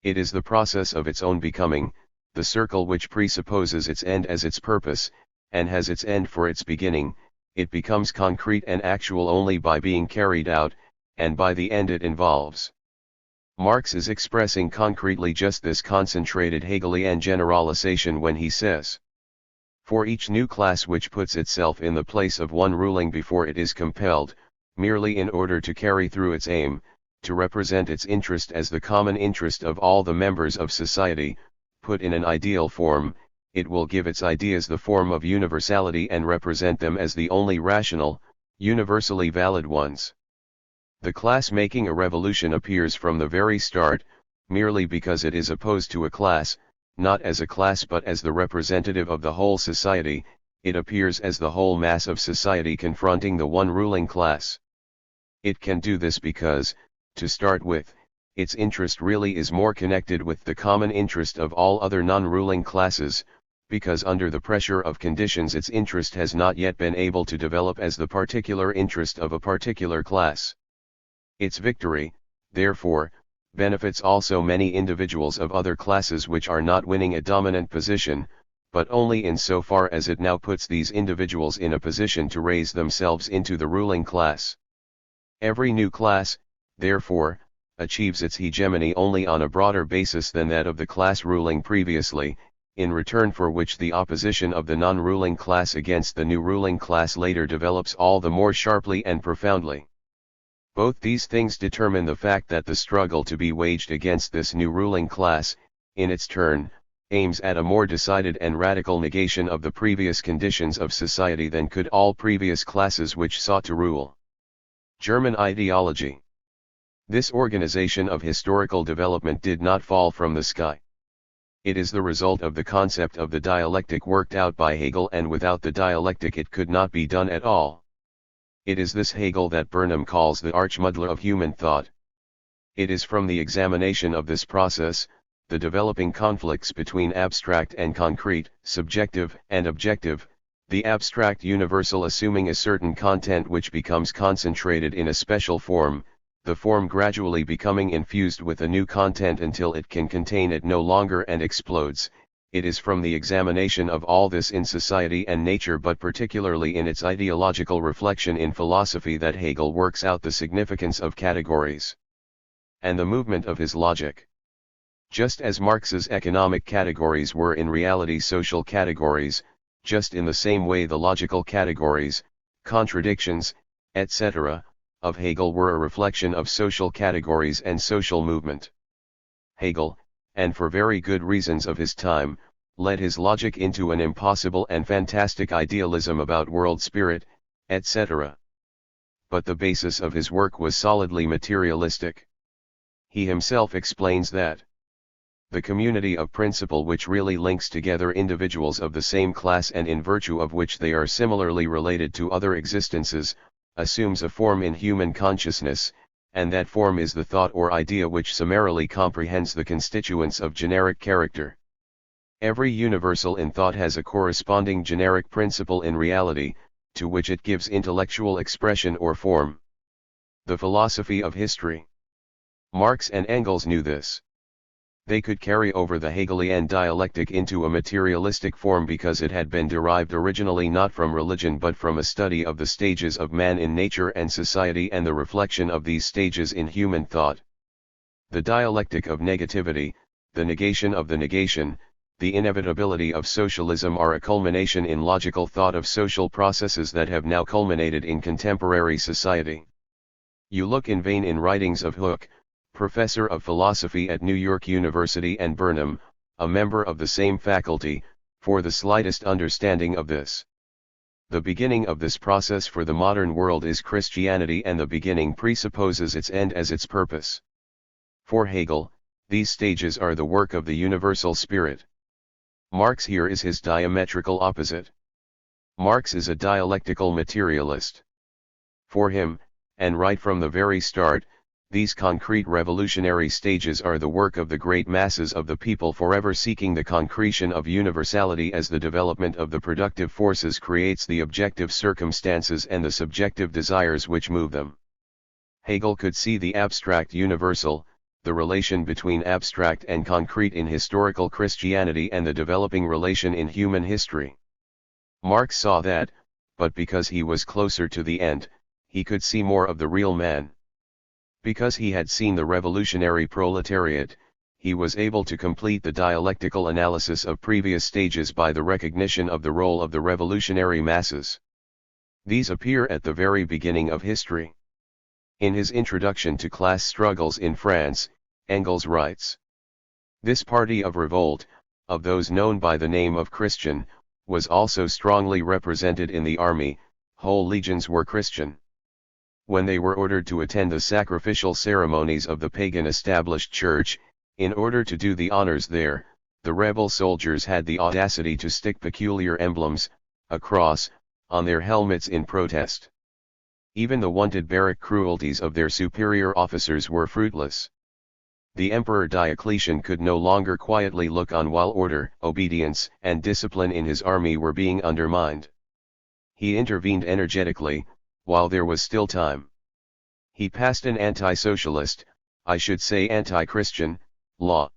It is the process of its own becoming, the circle which presupposes its end as its purpose, and has its end for its beginning. It becomes concrete and actual only by being carried out, and by the end it involves. Marx is expressing concretely just this concentrated Hegelian generalization when he says, for each new class which puts itself in the place of one ruling before it is compelled, merely in order to carry through its aim, to represent its interest as the common interest of all the members of society, put in an ideal form, it will give its ideas the form of universality and represent them as the only rational, universally valid ones. The class making a revolution appears from the very start, merely because it is opposed to a class, not as a class but as the representative of the whole society. It appears as the whole mass of society confronting the one ruling class. It can do this because, to start with, its interest really is more connected with the common interest of all other non-ruling classes, because under the pressure of conditions its interest has not yet been able to develop as the particular interest of a particular class. Its victory, therefore, benefits also many individuals of other classes which are not winning a dominant position, but only in so far as it now puts these individuals in a position to raise themselves into the ruling class. Every new class, therefore, achieves its hegemony only on a broader basis than that of the class ruling previously, in return for which the opposition of the non-ruling class against the new ruling class later develops all the more sharply and profoundly. Both these things determine the fact that the struggle to be waged against this new ruling class, in its turn, aims at a more decided and radical negation of the previous conditions of society than could all previous classes which sought to rule. German ideology. This organization of historical development did not fall from the sky. It is the result of the concept of the dialectic worked out by Hegel, and without the dialectic it could not be done at all. It is this Hegel that Burnham calls the archmuddler of human thought. It is from the examination of this process, the developing conflicts between abstract and concrete, subjective and objective, the abstract universal assuming a certain content which becomes concentrated in a special form, the form gradually becoming infused with a new content until it can contain it no longer and explodes. It is from the examination of all this in society and nature, but particularly in its ideological reflection in philosophy, that Hegel works out the significance of categories and the movement of his logic. Just as Marx's economic categories were in reality social categories, just in the same way the logical categories, contradictions, etc., of Hegel were a reflection of social categories and social movement. Hegel, and for very good reasons of his time, led his logic into an impossible and fantastic idealism about world spirit, etc. But the basis of his work was solidly materialistic. He himself explains that the community of principle which really links together individuals of the same class and in virtue of which they are similarly related to other existences, assumes a form in human consciousness, and that form is the thought or idea which summarily comprehends the constituents of generic character. Every universal in thought has a corresponding generic principle in reality, to which it gives intellectual expression or form. The philosophy of history. Marx and Engels knew this. They could carry over the Hegelian dialectic into a materialistic form because it had been derived originally not from religion but from a study of the stages of man in nature and society and the reflection of these stages in human thought. The dialectic of negativity, the negation of the negation, the inevitability of socialism are a culmination in logical thought of social processes that have now culminated in contemporary society. You look in vain in writings of Hooke, professor of philosophy at New York University, and Burnham, a member of the same faculty, for the slightest understanding of this. The beginning of this process for the modern world is Christianity, and the beginning presupposes its end as its purpose. For Hegel, these stages are the work of the universal spirit. Marx here is his diametrical opposite. Marx is a dialectical materialist. For him, and right from the very start, these concrete revolutionary stages are the work of the great masses of the people forever seeking the concretion of universality as the development of the productive forces creates the objective circumstances and the subjective desires which move them. Hegel could see the abstract universal, the relation between abstract and concrete in historical Christianity and the developing relation in human history. Marx saw that, but because he was closer to the end, he could see more of the real man. Because he had seen the revolutionary proletariat, he was able to complete the dialectical analysis of previous stages by the recognition of the role of the revolutionary masses. These appear at the very beginning of history. In his introduction to class struggles in France, Engels writes, "This party of revolt, of those known by the name of Christian, was also strongly represented in the army. Whole legions were Christian. When they were ordered to attend the sacrificial ceremonies of the pagan established church, in order to do the honors there, the rebel soldiers had the audacity to stick peculiar emblems, a cross, on their helmets in protest. Even the wonted barrack cruelties of their superior officers were fruitless. The Emperor Diocletian could no longer quietly look on while order, obedience, and discipline in his army were being undermined. He intervened energetically, while there was still time. He passed an anti-socialist, I should say anti-Christian, law.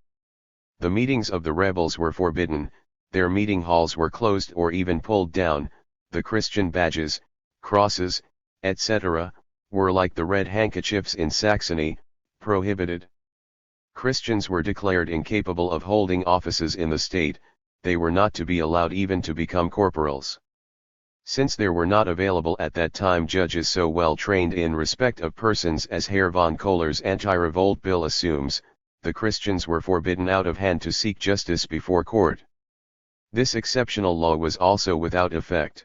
The meetings of the rebels were forbidden, their meeting halls were closed or even pulled down, the Christian badges, crosses, etc., were like the red handkerchiefs in Saxony, prohibited. Christians were declared incapable of holding offices in the state, they were not to be allowed even to become corporals. Since there were not available at that time judges so well trained in respect of persons as Herr von Kohler's anti-revolt bill assumes, the Christians were forbidden out of hand to seek justice before court. This exceptional law was also without effect.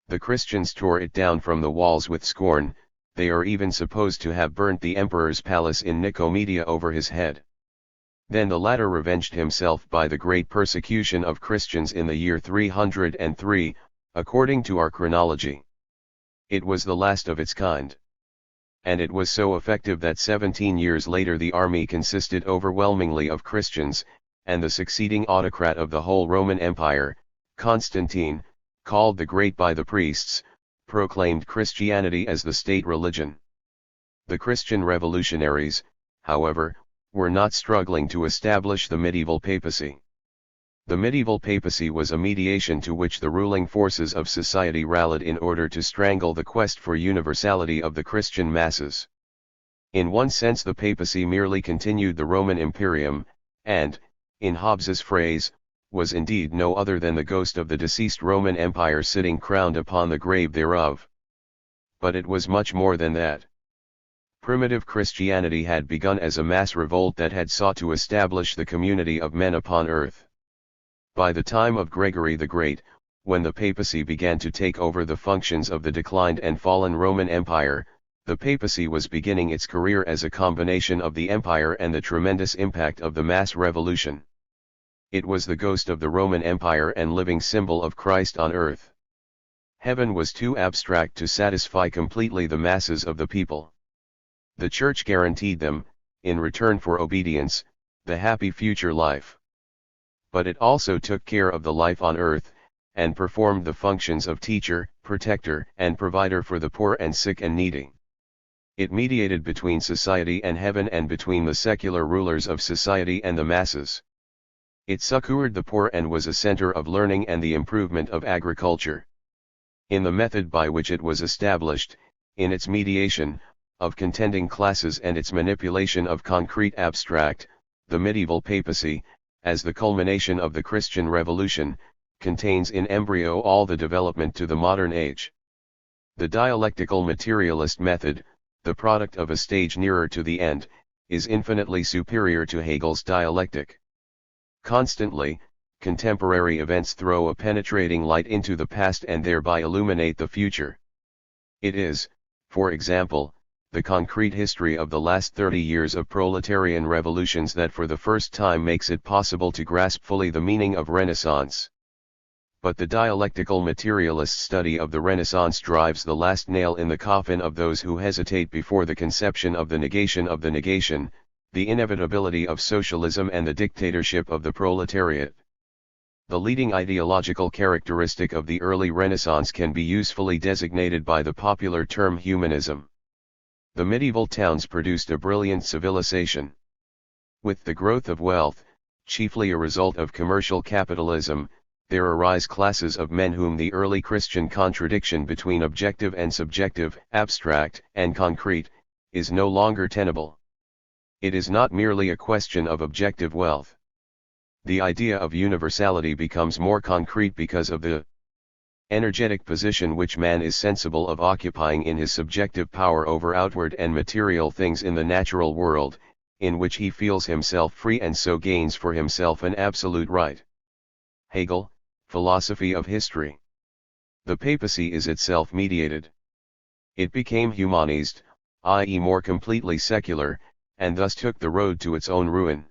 The Christians tore it down from the walls with scorn, they are even supposed to have burnt the emperor's palace in Nicomedia over his head. Then the latter revenged himself by the great persecution of Christians in the year 303, according to our chronology. It was the last of its kind. And it was so effective that 17 years later the army consisted overwhelmingly of Christians, and the succeeding autocrat of the whole Roman Empire, Constantine, called the Great by the priests, proclaimed Christianity as the state religion. The Christian revolutionaries, however, were not struggling to establish the medieval papacy. The medieval papacy was a mediation to which the ruling forces of society rallied in order to strangle the quest for universality of the Christian masses. In one sense the papacy merely continued the Roman imperium, and, in Hobbes's phrase, was indeed no other than the ghost of the deceased Roman Empire sitting crowned upon the grave thereof. But it was much more than that. Primitive Christianity had begun as a mass revolt that had sought to establish the community of men upon earth. By the time of Gregory the Great, when the papacy began to take over the functions of the declined and fallen Roman Empire, the papacy was beginning its career as a combination of the empire and the tremendous impact of the mass revolution. It was the ghost of the Roman Empire and living symbol of Christ on earth. Heaven was too abstract to satisfy completely the masses of the people. The Church guaranteed them, in return for obedience, the happy future life. But it also took care of the life on earth, and performed the functions of teacher, protector, and provider for the poor and sick and needy. It mediated between society and heaven and between the secular rulers of society and the masses. It succored the poor and was a center of learning and the improvement of agriculture. In the method by which it was established, in its mediation, of contending classes and its manipulation of concrete abstract, the medieval papacy, as the culmination of the Christian Revolution, contains in embryo all the development to the modern age. The dialectical materialist method, the product of a stage nearer to the end, is infinitely superior to Hegel's dialectic. Constantly, contemporary events throw a penetrating light into the past and thereby illuminate the future. It is, for example, the concrete history of the last 30 years of proletarian revolutions that for the first time makes it possible to grasp fully the meaning of Renaissance. But the dialectical materialist study of the Renaissance drives the last nail in the coffin of those who hesitate before the conception of the negation, the inevitability of socialism and the dictatorship of the proletariat. The leading ideological characteristic of the early Renaissance can be usefully designated by the popular term humanism. The medieval towns produced a brilliant civilization. With the growth of wealth, chiefly a result of commercial capitalism, there arise classes of men whom the early Christian contradiction between objective and subjective, abstract and concrete, is no longer tenable. It is not merely a question of objective wealth. The idea of universality becomes more concrete because of the energetic position which man is sensible of occupying in his subjective power over outward and material things in the natural world, in which he feels himself free and so gains for himself an absolute right. Hegel, Philosophy of History. The papacy is itself mediated. It became humanist, i.e. more completely secular, and thus took the road to its own ruin.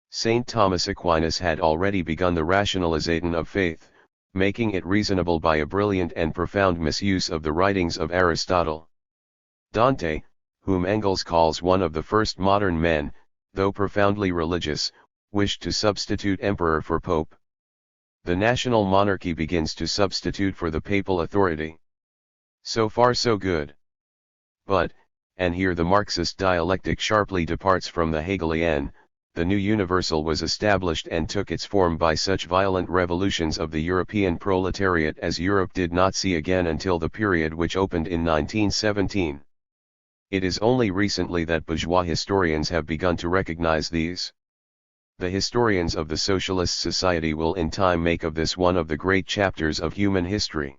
Saint Thomas Aquinas had already begun the rationalization of faith, making it reasonable by a brilliant and profound misuse of the writings of Aristotle. Dante, whom Engels calls one of the first modern men, though profoundly religious, wished to substitute emperor for pope. The national monarchy begins to substitute for the papal authority. So far so good. But, and here the Marxist dialectic sharply departs from the Hegelian, the new universal was established and took its form by such violent revolutions of the European proletariat as Europe did not see again until the period which opened in 1917. It is only recently that bourgeois historians have begun to recognize these. The historians of the socialist society will in time make of this one of the great chapters of human history.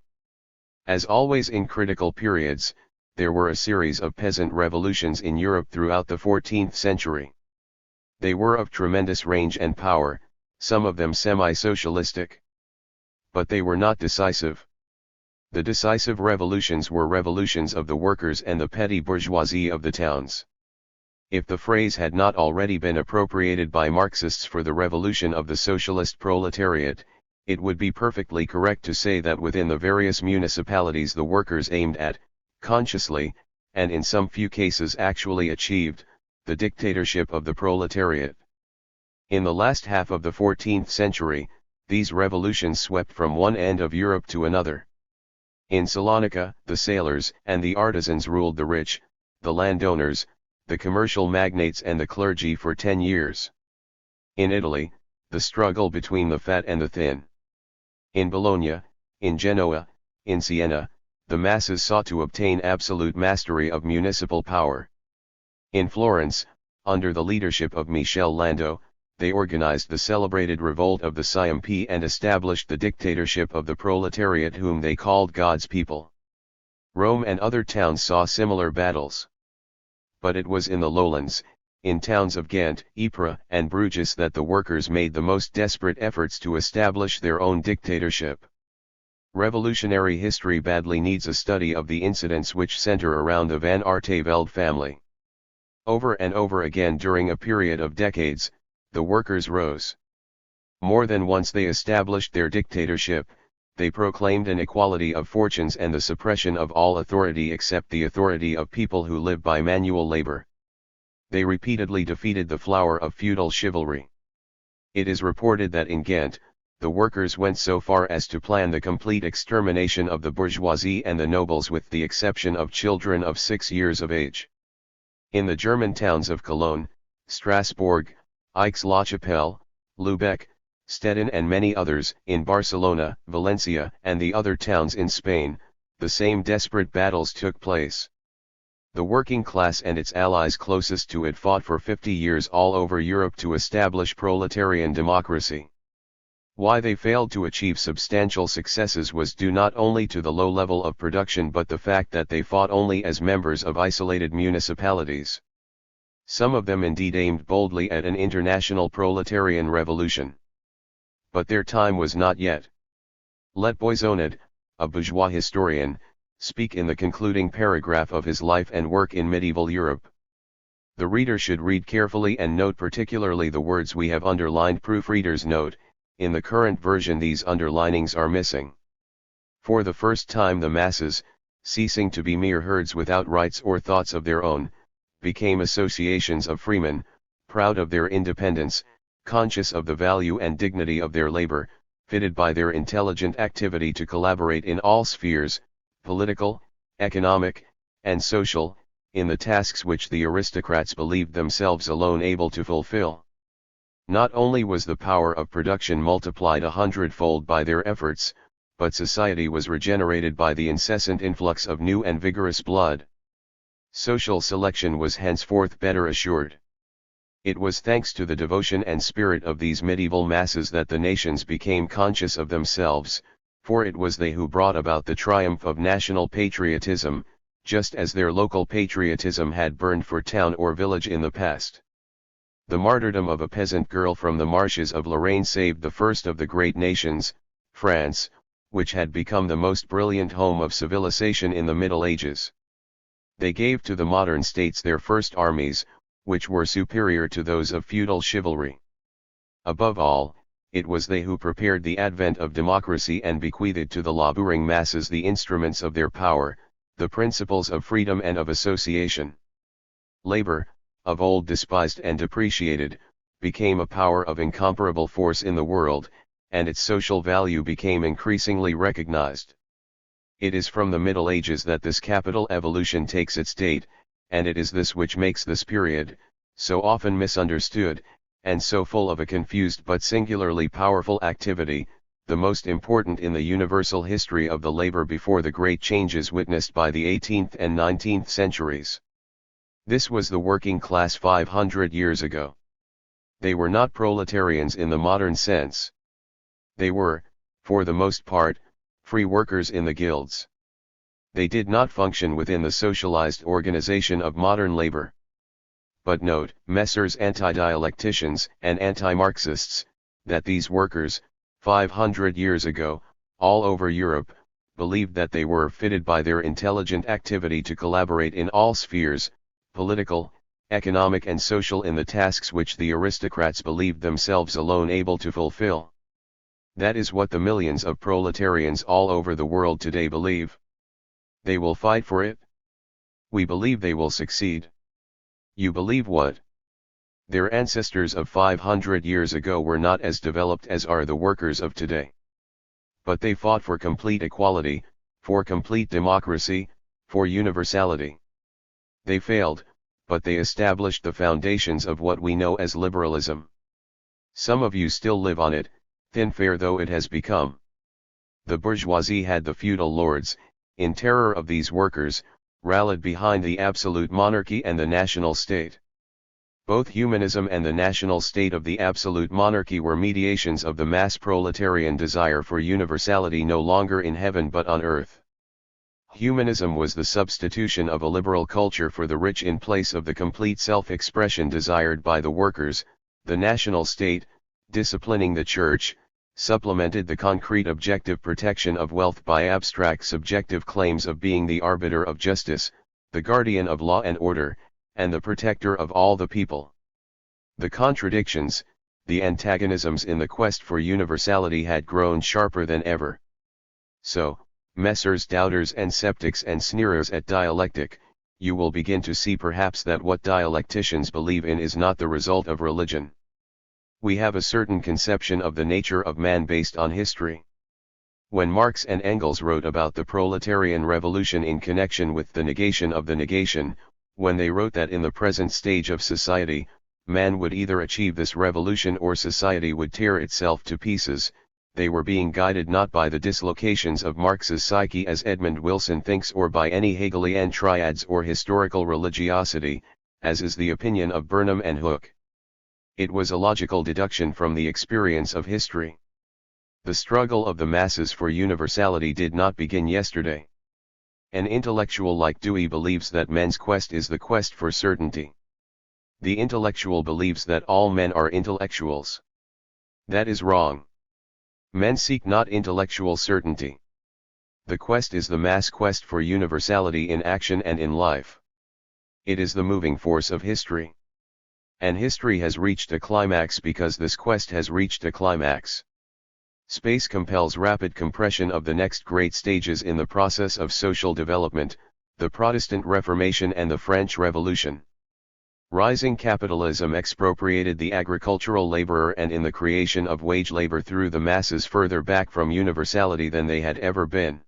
As always in critical periods, there were a series of peasant revolutions in Europe throughout the 14th century. They were of tremendous range and power, some of them semi-socialistic. But they were not decisive. The decisive revolutions were revolutions of the workers and the petty bourgeoisie of the towns. If the phrase had not already been appropriated by Marxists for the revolution of the socialist proletariat, it would be perfectly correct to say that within the various municipalities the workers aimed at, consciously, and in some few cases actually achieved, the dictatorship of the proletariat. In the last half of the 14th century, these revolutions swept from one end of Europe to another. In Salonika, the sailors and the artisans ruled the rich, the landowners, the commercial magnates and the clergy for 10 years. In Italy, the struggle between the fat and the thin. In Bologna, in Genoa, in Siena, the masses sought to obtain absolute mastery of municipal power. In Florence, under the leadership of Michel Lando, they organized the celebrated revolt of the Siampi and established the dictatorship of the proletariat whom they called God's people. Rome and other towns saw similar battles. But it was in the lowlands, in towns of Ghent, Ypres and Bruges that the workers made the most desperate efforts to establish their own dictatorship. Revolutionary history badly needs a study of the incidents which center around the Van Artevelde family. Over and over again during a period of decades, the workers rose. More than once they established their dictatorship, they proclaimed an equality of fortunes and the suppression of all authority except the authority of people who live by manual labor. They repeatedly defeated the flower of feudal chivalry. It is reported that in Ghent, the workers went so far as to plan the complete extermination of the bourgeoisie and the nobles with the exception of children of 6 years of age. In the German towns of Cologne, Strasbourg, Aix-la-Chapelle, Lübeck, Stettin and many others, in Barcelona, Valencia and the other towns in Spain, the same desperate battles took place. The working class and its allies closest to it fought for 50 years all over Europe to establish proletarian democracy. Why they failed to achieve substantial successes was due not only to the low level of production but the fact that they fought only as members of isolated municipalities. Some of them indeed aimed boldly at an international proletarian revolution. But their time was not yet. Let Boisonnet, a bourgeois historian, speak in the concluding paragraph of his life and work in medieval Europe. The reader should read carefully and note particularly the words we have underlined. Proofreader's note: in the current version these underlinings are missing. For the first time the masses, ceasing to be mere herds without rights or thoughts of their own, became associations of freemen, proud of their independence, conscious of the value and dignity of their labor, fitted by their intelligent activity to collaborate in all spheres, political, economic, and social, in the tasks which the aristocrats believed themselves alone able to fulfill. Not only was the power of production multiplied 100-fold by their efforts, but society was regenerated by the incessant influx of new and vigorous blood. Social selection was henceforth better assured. It was thanks to the devotion and spirit of these medieval masses that the nations became conscious of themselves, for it was they who brought about the triumph of national patriotism, just as their local patriotism had burned for town or village in the past. The martyrdom of a peasant girl from the marshes of Lorraine saved the first of the great nations, France, which had become the most brilliant home of civilization in the Middle Ages. They gave to the modern states their first armies, which were superior to those of feudal chivalry. Above all, it was they who prepared the advent of democracy and bequeathed to the laboring masses the instruments of their power, the principles of freedom and of association. Labor, of old despised and depreciated, became a power of incomparable force in the world, and its social value became increasingly recognized. It is from the Middle Ages that this capital evolution takes its date, and it is this which makes this period, so often misunderstood, and so full of a confused but singularly powerful activity, the most important in the universal history of the labor before the great changes witnessed by the 18th and 19th centuries. This was the working class 500 years ago. They were not proletarians in the modern sense. They were, for the most part, free workers in the guilds. They did not function within the socialized organization of modern labor. But note, Messrs. Anti-dialecticians and anti-Marxists, that these workers, 500 years ago, all over Europe, believed that they were fitted by their intelligent activity to collaborate in all spheres, political, economic and social, in the tasks which the aristocrats believed themselves alone able to fulfill. That is what the millions of proletarians all over the world today believe. They will fight for it. We believe they will succeed. You believe what? Their ancestors of 500 years ago were not as developed as are the workers of today. But they fought for complete equality, for complete democracy, for universality. They failed, but they established the foundations of what we know as liberalism. Some of you still live on it, thin fare though it has become. The bourgeoisie had the feudal lords, in terror of these workers, rallied behind the absolute monarchy and the national state. Both humanism and the national state of the absolute monarchy were mediations of the mass proletarian desire for universality no longer in heaven but on earth. Humanism was the substitution of a liberal culture for the rich in place of the complete self-expression desired by the workers. The national state, disciplining the church, supplemented the concrete objective protection of wealth by abstract subjective claims of being the arbiter of justice, the guardian of law and order, and the protector of all the people. The contradictions, the antagonisms in the quest for universality had grown sharper than ever. So, Messrs. Doubters and Sceptics and Sneerers at Dialectic, you will begin to see perhaps that what dialecticians believe in is not the result of religion. We have a certain conception of the nature of man based on history. When Marx and Engels wrote about the proletarian revolution in connection with the negation of the negation, when they wrote that in the present stage of society, man would either achieve this revolution or society would tear itself to pieces, they were being guided not by the dislocations of Marx's psyche as Edmund Wilson thinks or by any Hegelian triads or historical religiosity, as is the opinion of Burnham and Hooke. It was a logical deduction from the experience of history. The struggle of the masses for universality did not begin yesterday. An intellectual like Dewey believes that men's quest is the quest for certainty. The intellectual believes that all men are intellectuals. That is wrong. Men seek not intellectual certainty. The quest is the mass quest for universality in action and in life. It is the moving force of history. And history has reached a climax because this quest has reached a climax. Space compels rapid compression of the next great stages in the process of social development, the Protestant Reformation and the French Revolution. Rising capitalism expropriated the agricultural laborer, and in the creation of wage labor threw the masses further back from universality than they had ever been.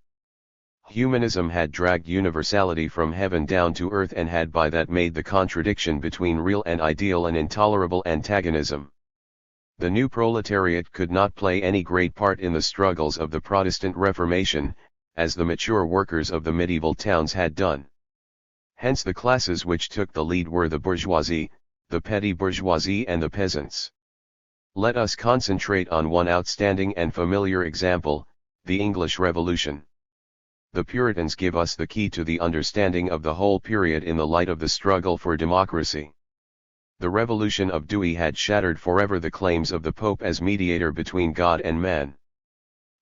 Humanism had dragged universality from heaven down to earth, and had by that made the contradiction between real and ideal an intolerable antagonism. The new proletariat could not play any great part in the struggles of the Protestant Reformation, as the mature workers of the medieval towns had done. Hence the classes which took the lead were the bourgeoisie, the petty bourgeoisie and the peasants. Let us concentrate on one outstanding and familiar example, the English Revolution. The Puritans give us the key to the understanding of the whole period in the light of the struggle for democracy. The Revolution of Dewey had shattered forever the claims of the Pope as mediator between God and man.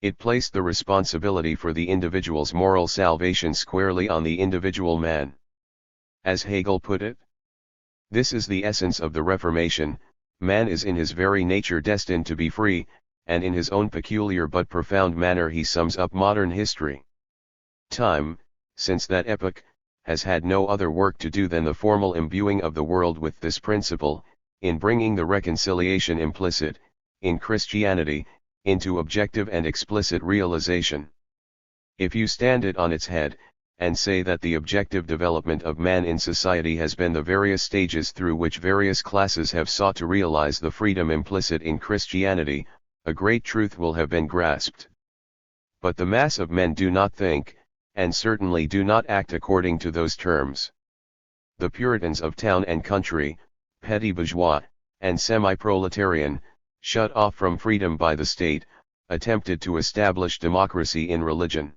It placed the responsibility for the individual's moral salvation squarely on the individual man. As Hegel put it, this is the essence of the Reformation: man is in his very nature destined to be free, and in his own peculiar but profound manner he sums up modern history. Time, since that epoch, has had no other work to do than the formal imbuing of the world with this principle, in bringing the reconciliation implicit, in Christianity, into objective and explicit realization. If you stand it on its head, and say that the objective development of man in society has been the various stages through which various classes have sought to realize the freedom implicit in Christianity, a great truth will have been grasped. But the mass of men do not think, and certainly do not act according to those terms. The Puritans of town and country, petty bourgeois, and semi-proletarian, shut off from freedom by the state, attempted to establish democracy in religion.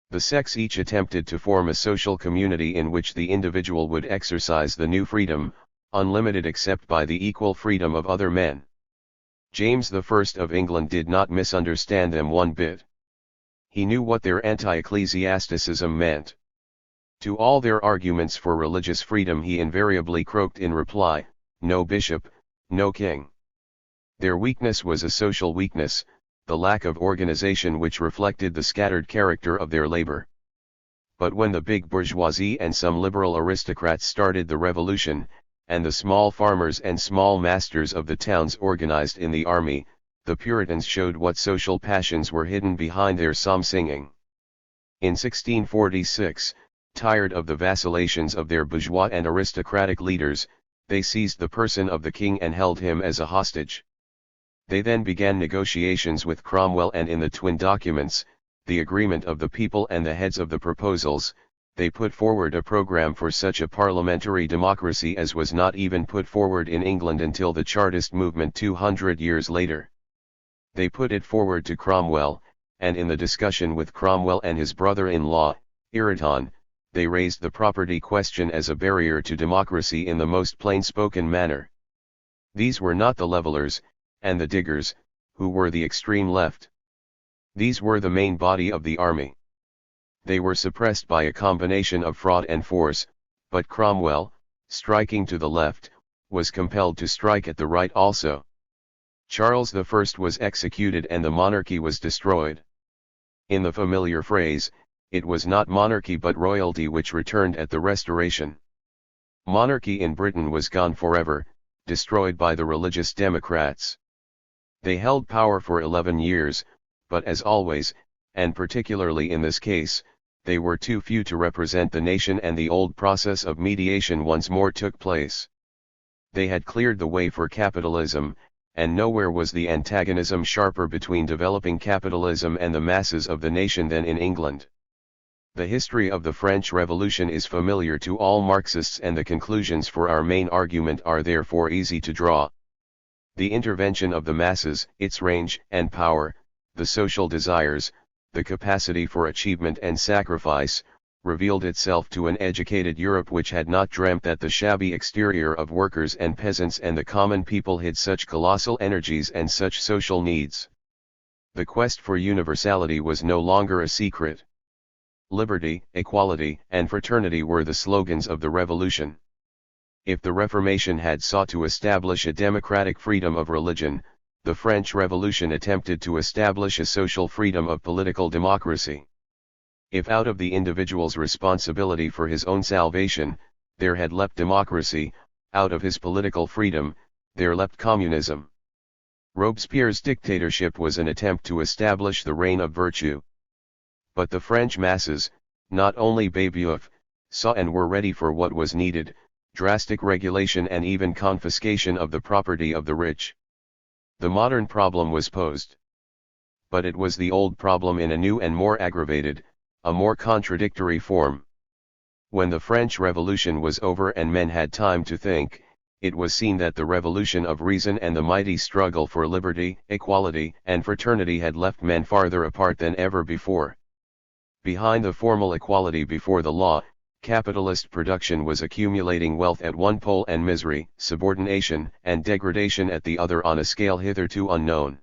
The sects each attempted to form a social community in which the individual would exercise the new freedom, unlimited except by the equal freedom of other men. James I of England did not misunderstand them one bit. He knew what their anti-ecclesiasticism meant. To all their arguments for religious freedom he invariably croaked in reply, "No bishop, no king." Their weakness was a social weakness, the lack of organization which reflected the scattered character of their labor. But when the big bourgeoisie and some liberal aristocrats started the revolution, and the small farmers and small masters of the towns organized in the army, the Puritans showed what social passions were hidden behind their psalm singing. In 1646, tired of the vacillations of their bourgeois and aristocratic leaders, they seized the person of the king and held him as a hostage. They then began negotiations with Cromwell, and in the twin documents, the agreement of the people and the heads of the proposals, they put forward a program for such a parliamentary democracy as was not even put forward in England until the Chartist movement 200 years later. They put it forward to Cromwell, and in the discussion with Cromwell and his brother-in-law, Ireton, they raised the property question as a barrier to democracy in the most plain-spoken manner. These were not the levelers, and the diggers, who were the extreme left. These were the main body of the army. They were suppressed by a combination of fraud and force, but Cromwell, striking to the left, was compelled to strike at the right also. Charles I was executed and the monarchy was destroyed. In the familiar phrase, it was not monarchy but royalty which returned at the Restoration. Monarchy in Britain was gone forever, destroyed by the religious Democrats. They held power for 11 years, but as always, and particularly in this case, they were too few to represent the nation, and the old process of mediation once more took place. They had cleared the way for capitalism, and nowhere was the antagonism sharper between developing capitalism and the masses of the nation than in England. The history of the French Revolution is familiar to all Marxists, and the conclusions for our main argument are therefore easy to draw. The intervention of the masses, its range and power, the social desires, the capacity for achievement and sacrifice, revealed itself to an educated Europe which had not dreamt that the shabby exterior of workers and peasants and the common people hid such colossal energies and such social needs. The quest for universality was no longer a secret. Liberty, equality, and fraternity were the slogans of the revolution. If the Reformation had sought to establish a democratic freedom of religion, the French Revolution attempted to establish a social freedom of political democracy. If out of the individual's responsibility for his own salvation, there had leapt democracy, out of his political freedom, there leapt communism. Robespierre's dictatorship was an attempt to establish the reign of virtue. But the French masses, not only Babeuf, saw and were ready for what was needed, drastic regulation and even confiscation of the property of the rich. The modern problem was posed. But it was the old problem in a new and more aggravated, a more contradictory form. When the French Revolution was over and men had time to think, it was seen that the revolution of reason and the mighty struggle for liberty, equality, and fraternity had left men farther apart than ever before. Behind the formal equality before the law, capitalist production was accumulating wealth at one pole and misery, subordination, and degradation at the other on a scale hitherto unknown.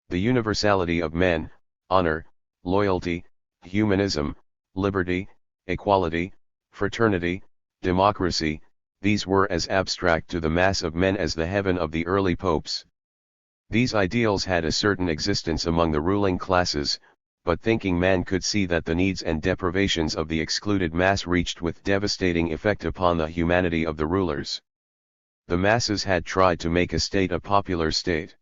The universality of men, honor, loyalty, humanism, liberty, equality, fraternity, democracy, these were as abstract to the mass of men as the heaven of the early popes. These ideals had a certain existence among the ruling classes, but thinking man could see that the needs and deprivations of the excluded mass reached with devastating effect upon the humanity of the rulers. The masses had tried to make a state a popular state.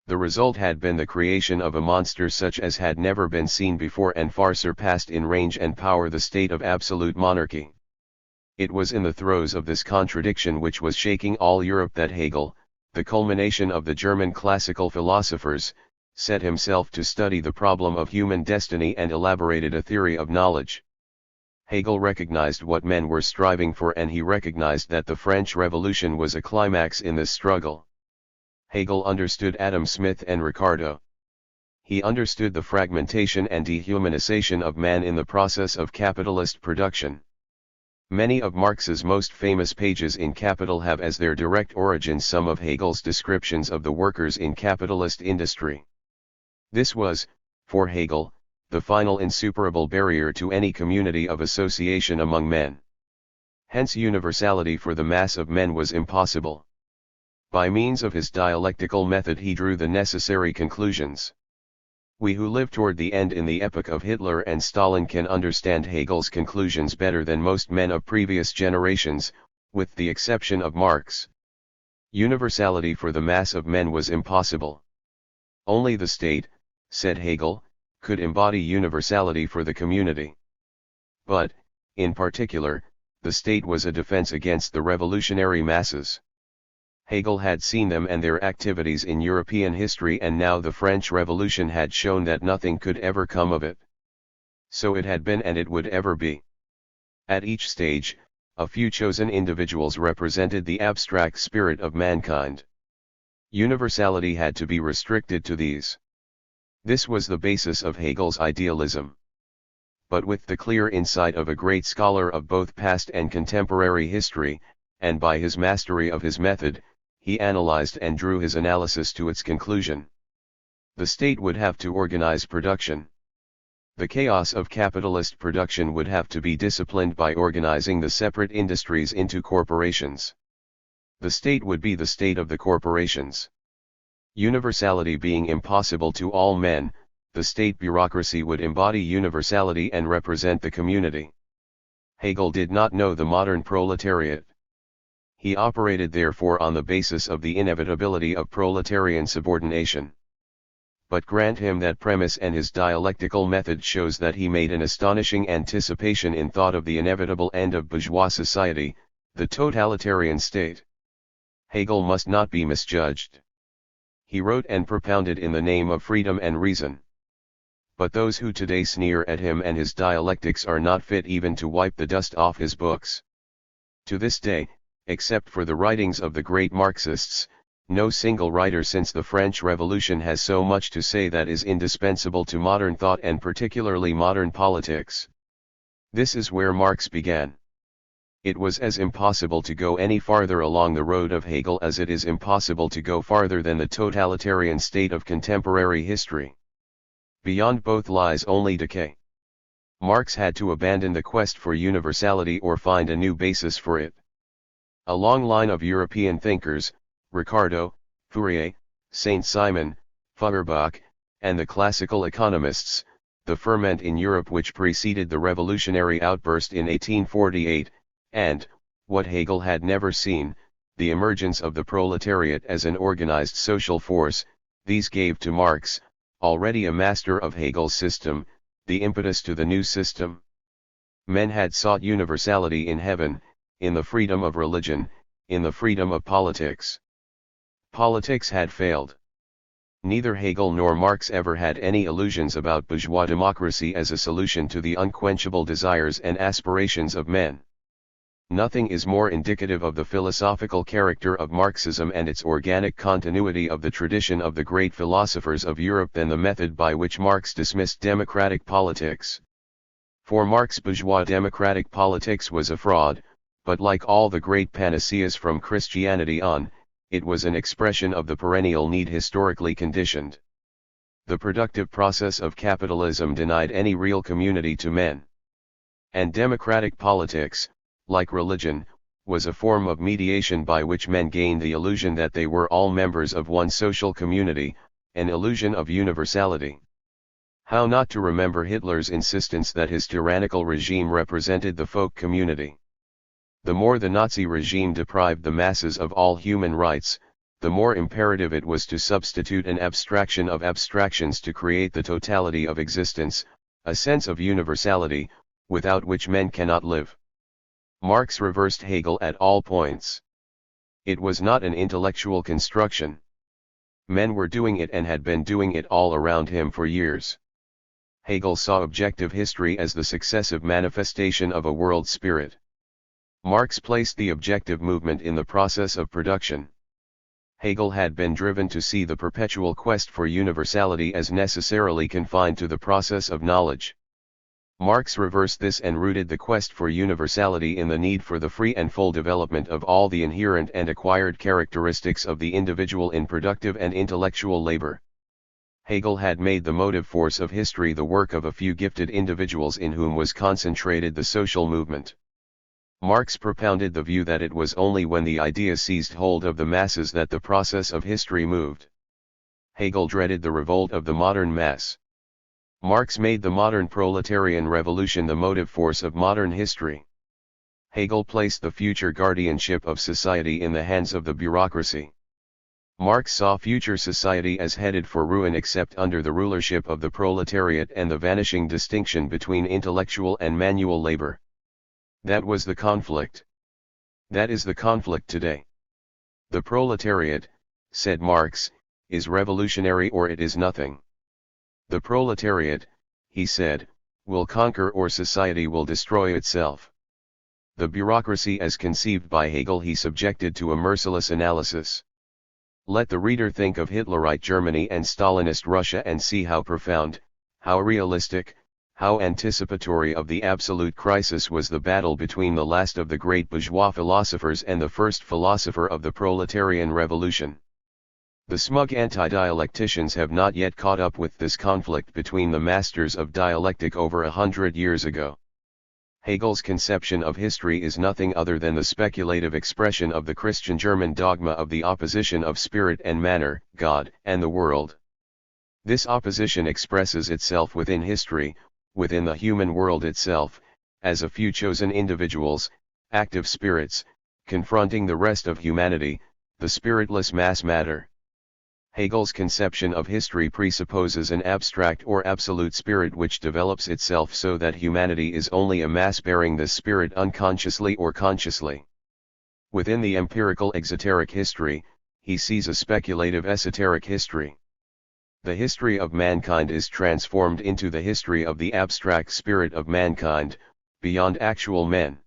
The result had been the creation of a monster such as had never been seen before and far surpassed in range and power the state of absolute monarchy. It was in the throes of this contradiction which was shaking all Europe that Hegel, the culmination of the German classical philosophers, set himself to study the problem of human destiny and elaborated a theory of knowledge. Hegel recognized what men were striving for, and he recognized that the French Revolution was a climax in this struggle. Hegel understood Adam Smith and Ricardo. He understood the fragmentation and dehumanization of man in the process of capitalist production. Many of Marx's most famous pages in Capital have as their direct origins some of Hegel's descriptions of the workers in capitalist industry. This was, for Hegel, the final insuperable barrier to any community of association among men. Hence universality for the mass of men was impossible. By means of his dialectical method he drew the necessary conclusions. We who live toward the end in the epoch of Hitler and Stalin can understand Hegel's conclusions better than most men of previous generations, with the exception of Marx. Universality for the mass of men was impossible. Only the state, said Hegel, could embody universality for the community. But, in particular, the state was a defense against the revolutionary masses. Hegel had seen them and their activities in European history, and now the French Revolution had shown that nothing could ever come of it. So it had been and it would ever be. At each stage, a few chosen individuals represented the abstract spirit of mankind. Universality had to be restricted to these. This was the basis of Hegel's idealism. But with the clear insight of a great scholar of both past and contemporary history, and by his mastery of his method, he analyzed and drew his analysis to its conclusion. The state would have to organize production. The chaos of capitalist production would have to be disciplined by organizing the separate industries into corporations. The state would be the state of the corporations. Universality being impossible to all men, the state bureaucracy would embody universality and represent the community. Hegel did not know the modern proletariat. He operated therefore on the basis of the inevitability of proletarian subordination. But grant him that premise and his dialectical method shows that he made an astonishing anticipation in thought of the inevitable end of bourgeois society, the totalitarian state. Hegel must not be misjudged. He wrote and propounded in the name of freedom and reason. But those who today sneer at him and his dialectics are not fit even to wipe the dust off his books. To this day, except for the writings of the great Marxists, no single writer since the French Revolution has so much to say that is indispensable to modern thought and particularly modern politics. This is where Marx began. It was as impossible to go any farther along the road of Hegel as it is impossible to go farther than the totalitarian state of contemporary history. Beyond both lies only decay. Marx had to abandon the quest for universality or find a new basis for it. A long line of European thinkers, Ricardo, Fourier, Saint Simon, Feuerbach, and the classical economists, the ferment in Europe which preceded the revolutionary outburst in 1848, and, what Hegel had never seen, the emergence of the proletariat as an organized social force, these gave to Marx, already a master of Hegel's system, the impetus to the new system. Men had sought universality in heaven, in the freedom of religion, in the freedom of politics. Politics had failed. Neither Hegel nor Marx ever had any illusions about bourgeois democracy as a solution to the unquenchable desires and aspirations of men. Nothing is more indicative of the philosophical character of Marxism and its organic continuity of the tradition of the great philosophers of Europe than the method by which Marx dismissed democratic politics. For Marx, bourgeois democratic politics was a fraud, but like all the great panaceas from Christianity on, it was an expression of the perennial need historically conditioned. The productive process of capitalism denied any real community to men. And democratic politics, like religion, was a form of mediation by which men gained the illusion that they were all members of one social community, an illusion of universality. How not to remember Hitler's insistence that his tyrannical regime represented the folk community? The more the Nazi regime deprived the masses of all human rights, the more imperative it was to substitute an abstraction of abstractions to create the totality of existence, a sense of universality, without which men cannot live. Marx reversed Hegel at all points. It was not an intellectual construction. Men were doing it and had been doing it all around him for years. Hegel saw objective history as the successive manifestation of a world spirit. Marx placed the objective movement in the process of production. Hegel had been driven to see the perpetual quest for universality as necessarily confined to the process of knowledge. Marx reversed this and rooted the quest for universality in the need for the free and full development of all the inherent and acquired characteristics of the individual in productive and intellectual labor. Hegel had made the motive force of history the work of a few gifted individuals in whom was concentrated the social movement. Marx propounded the view that it was only when the idea seized hold of the masses that the process of history moved. Hegel dreaded the revolt of the modern mass. Marx made the modern proletarian revolution the motive force of modern history. Hegel placed the future guardianship of society in the hands of the bureaucracy. Marx saw future society as headed for ruin except under the rulership of the proletariat and the vanishing distinction between intellectual and manual labor. That was the conflict. That is the conflict today. The proletariat, said Marx, is revolutionary or it is nothing. The proletariat, he said, will conquer or society will destroy itself. The bureaucracy as conceived by Hegel he subjected to a merciless analysis. Let the reader think of Hitlerite Germany and Stalinist Russia and see how profound, how realistic, how anticipatory of the absolute crisis was the battle between the last of the great bourgeois philosophers and the first philosopher of the proletarian revolution. The smug anti-dialecticians have not yet caught up with this conflict between the masters of dialectic over 100 years ago. Hegel's conception of history is nothing other than the speculative expression of the Christian German dogma of the opposition of spirit and matter, God and the world. This opposition expresses itself within history, within the human world itself, as a few chosen individuals, active spirits, confronting the rest of humanity, the spiritless mass matter. Hegel's conception of history presupposes an abstract or absolute spirit which develops itself so that humanity is only a mass bearing this spirit unconsciously or consciously. Within the empirical exoteric history, he sees a speculative esoteric history. The history of mankind is transformed into the history of the abstract spirit of mankind, beyond actual men.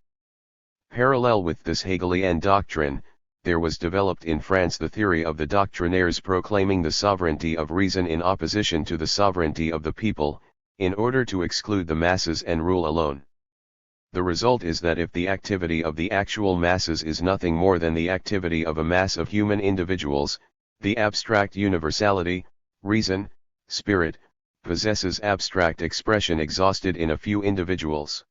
Parallel with this Hegelian doctrine, there was developed in France the theory of the doctrinaires proclaiming the sovereignty of reason in opposition to the sovereignty of the people, in order to exclude the masses and rule alone. The result is that if the activity of the actual masses is nothing more than the activity of a mass of human individuals, the abstract universality, reason, spirit, possesses abstract expression exhausted in a few individuals.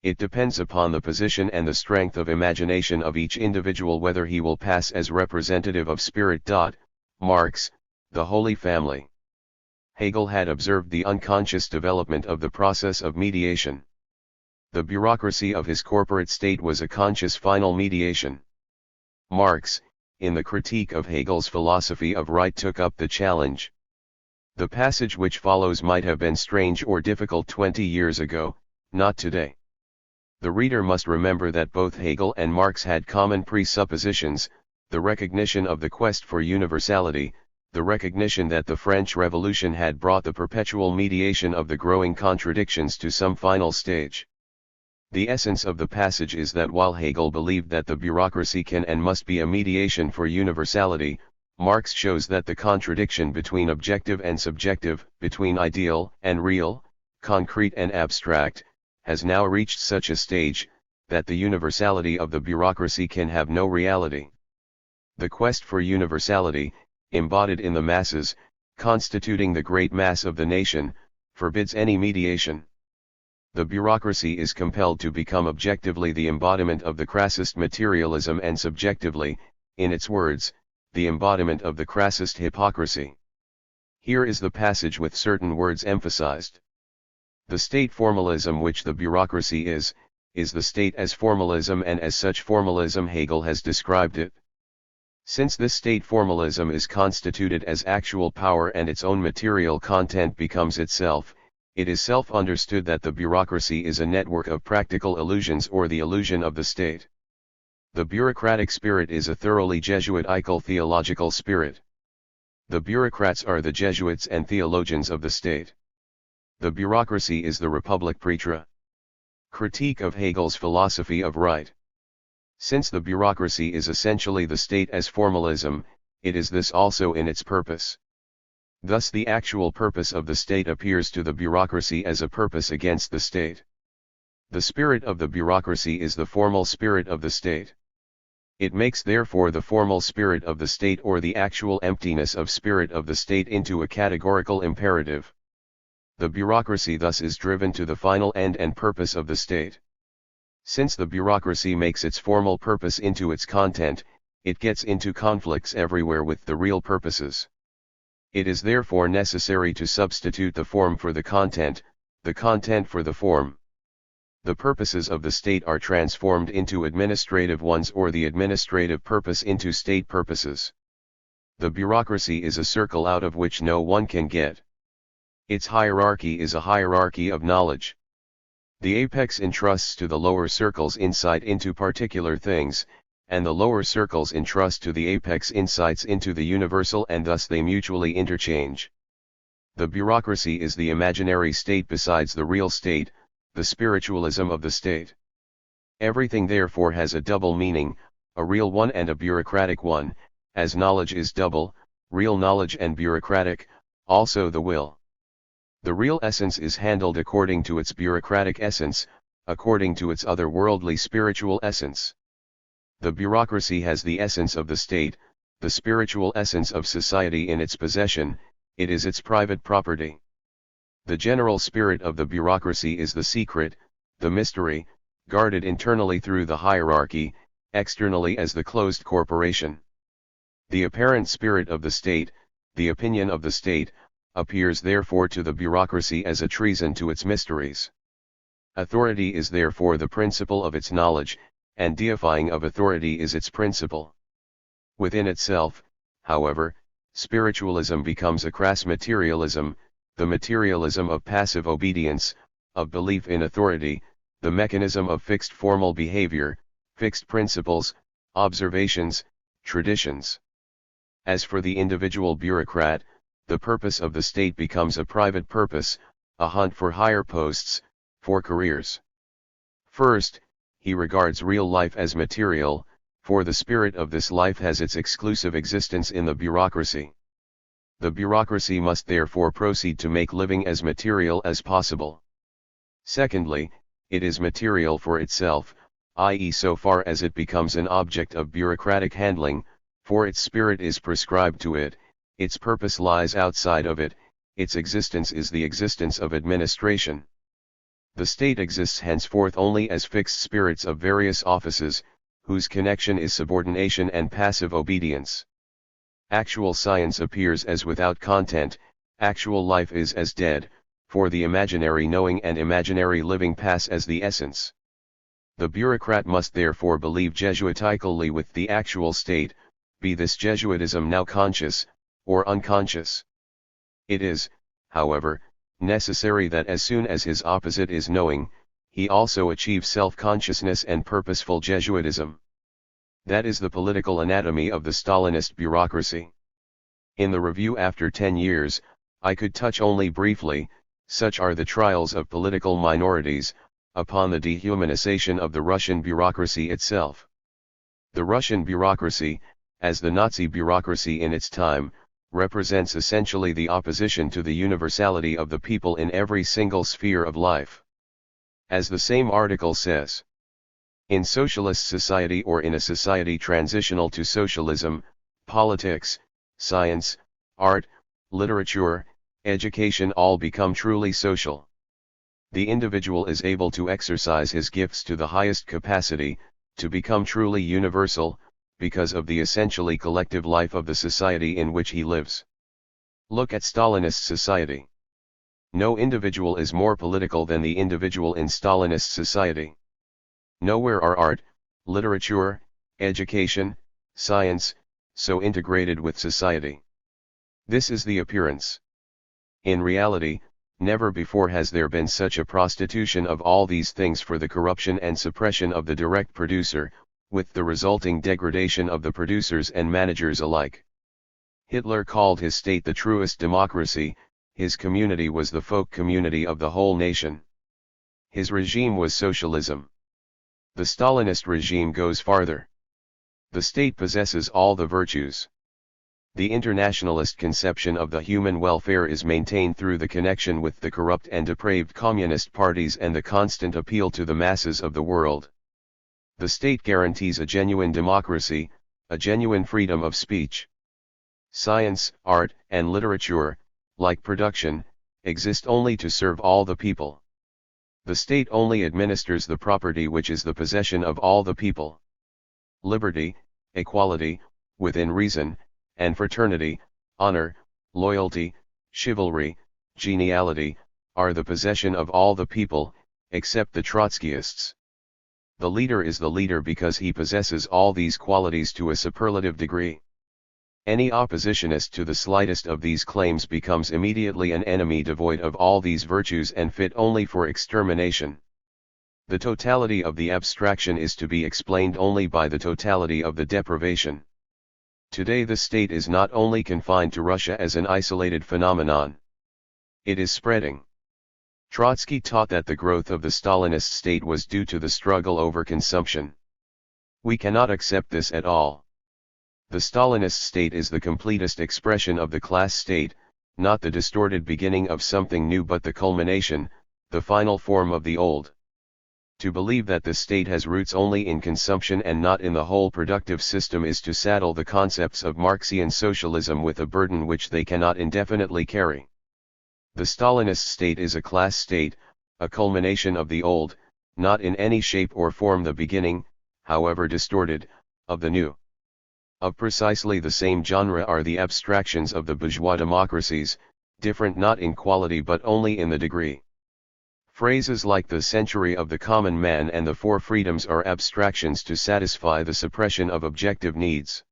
It depends upon the position and the strength of imagination of each individual whether he will pass as representative of spirit. Marx, the Holy Family. Hegel had observed the unconscious development of the process of mediation. The bureaucracy of his corporate state was a conscious final mediation. Marx, in the critique of Hegel's philosophy of right, took up the challenge. The passage which follows might have been strange or difficult 20 years ago, not today. The reader must remember that both Hegel and Marx had common presuppositions: the recognition of the quest for universality, the recognition that the French Revolution had brought the perpetual mediation of the growing contradictions to some final stage. The essence of the passage is that while Hegel believed that the bureaucracy can and must be a mediation for universality, Marx shows that the contradiction between objective and subjective, between ideal and real, concrete and abstract, has now reached such a stage, that the universality of the bureaucracy can have no reality. The quest for universality, embodied in the masses, constituting the great mass of the nation, forbids any mediation. The bureaucracy is compelled to become objectively the embodiment of the crassest materialism and subjectively, in its words, the embodiment of the crassest hypocrisy. Here is the passage with certain words emphasized. The state formalism which the bureaucracy is the state as formalism, and as such formalism Hegel has described it. Since this state formalism is constituted as actual power and its own material content becomes itself, it is self-understood that the bureaucracy is a network of practical illusions, or the illusion of the state. The bureaucratic spirit is a thoroughly Jesuitical theological spirit. The bureaucrats are the Jesuits and theologians of the state. The bureaucracy is the Republic Pretra. Critique of Hegel's philosophy of right. Since the bureaucracy is essentially the state as formalism, it is this also in its purpose. Thus the actual purpose of the state appears to the bureaucracy as a purpose against the state. The spirit of the bureaucracy is the formal spirit of the state. It makes therefore the formal spirit of the state, or the actual emptiness of spirit of the state, into a categorical imperative. The bureaucracy thus is driven to the final end and purpose of the state. Since the bureaucracy makes its formal purpose into its content, it gets into conflicts everywhere with the real purposes. It is therefore necessary to substitute the form for the content for the form. The purposes of the state are transformed into administrative ones, or the administrative purpose into state purposes. The bureaucracy is a circle out of which no one can get. Its hierarchy is a hierarchy of knowledge. The apex entrusts to the lower circles insight into particular things, and the lower circles entrust to the apex insights into the universal, and thus they mutually interchange. The bureaucracy is the imaginary state besides the real state, the spiritualism of the state. Everything therefore has a double meaning, a real one and a bureaucratic one, as knowledge is double, real knowledge and bureaucratic, also the will. The real essence is handled according to its bureaucratic essence, according to its otherworldly spiritual essence. The bureaucracy has the essence of the state, the spiritual essence of society in its possession, it is its private property. The general spirit of the bureaucracy is the secret, the mystery, guarded internally through the hierarchy, externally as the closed corporation. The apparent spirit of the state, the opinion of the state, appears therefore to the bureaucracy as a treason to its mysteries. Authority is therefore the principle of its knowledge, and deifying of authority is its principle. Within itself, however, spiritualism becomes a crass materialism, the materialism of passive obedience, of belief in authority, the mechanism of fixed formal behavior, fixed principles, observations, traditions. As for the individual bureaucrat, the purpose of the state becomes a private purpose, a hunt for higher posts, for careers. First, he regards real life as material, for the spirit of this life has its exclusive existence in the bureaucracy. The bureaucracy must therefore proceed to make living as material as possible. Secondly, it is material for itself, i.e. so far as it becomes an object of bureaucratic handling, for its spirit is prescribed to it, its purpose lies outside of it, its existence is the existence of administration. The state exists henceforth only as fixed spirits of various offices, whose connection is subordination and passive obedience. Actual science appears as without content, actual life is as dead, for the imaginary knowing and imaginary living pass as the essence. The bureaucrat must therefore believe Jesuitically with the actual state, be this Jesuitism now conscious, or unconscious. It is, however, necessary that as soon as his opposite is knowing, he also achieve self-consciousness and purposeful Jesuitism. That is the political anatomy of the Stalinist bureaucracy. In the review after 10 years, I could touch only briefly, such are the trials of political minorities, upon the dehumanization of the Russian bureaucracy itself. The Russian bureaucracy, as the Nazi bureaucracy in its time, represents essentially the opposition to the universality of the people in every single sphere of life. As the same article says, in socialist society or in a society transitional to socialism, politics, science, art, literature, education all become truly social. The individual is able to exercise his gifts to the highest capacity, to become truly universal, because of the essentially collective life of the society in which he lives. Look at Stalinist society. No individual is more political than the individual in Stalinist society. Nowhere are art, literature, education, science, so integrated with society. This is the appearance. In reality, never before has there been such a prostitution of all these things for the corruption and suppression of the direct producer, with the resulting degradation of the producers and managers alike. Hitler called his state the truest democracy, his community was the folk community of the whole nation. His regime was socialism. The Stalinist regime goes farther. The state possesses all the virtues. The internationalist conception of the human welfare is maintained through the connection with the corrupt and depraved communist parties and the constant appeal to the masses of the world. The state guarantees a genuine democracy, a genuine freedom of speech. Science, art, and literature, like production, exist only to serve all the people. The state only administers the property which is the possession of all the people. Liberty, equality, within reason, and fraternity, honor, loyalty, chivalry, geniality, are the possession of all the people, except the Trotskyists. The leader is the leader because he possesses all these qualities to a superlative degree. Any oppositionist to the slightest of these claims becomes immediately an enemy devoid of all these virtues and fit only for extermination. The totality of the abstraction is to be explained only by the totality of the deprivation. Today the state is not only confined to Russia as an isolated phenomenon. It is spreading. Trotsky taught that the growth of the Stalinist state was due to the struggle over consumption. We cannot accept this at all. The Stalinist state is the completest expression of the class state, not the distorted beginning of something new but the culmination, the final form of the old. To believe that the state has roots only in consumption and not in the whole productive system is to saddle the concepts of Marxian socialism with a burden which they cannot indefinitely carry. The Stalinist state is a class state, a culmination of the old, not in any shape or form the beginning, however distorted, of the new. Of precisely the same genre are the abstractions of the bourgeois democracies, different not in quality but only in the degree. Phrases like the century of the common man and the four freedoms are abstractions to satisfy the suppression of objective needs.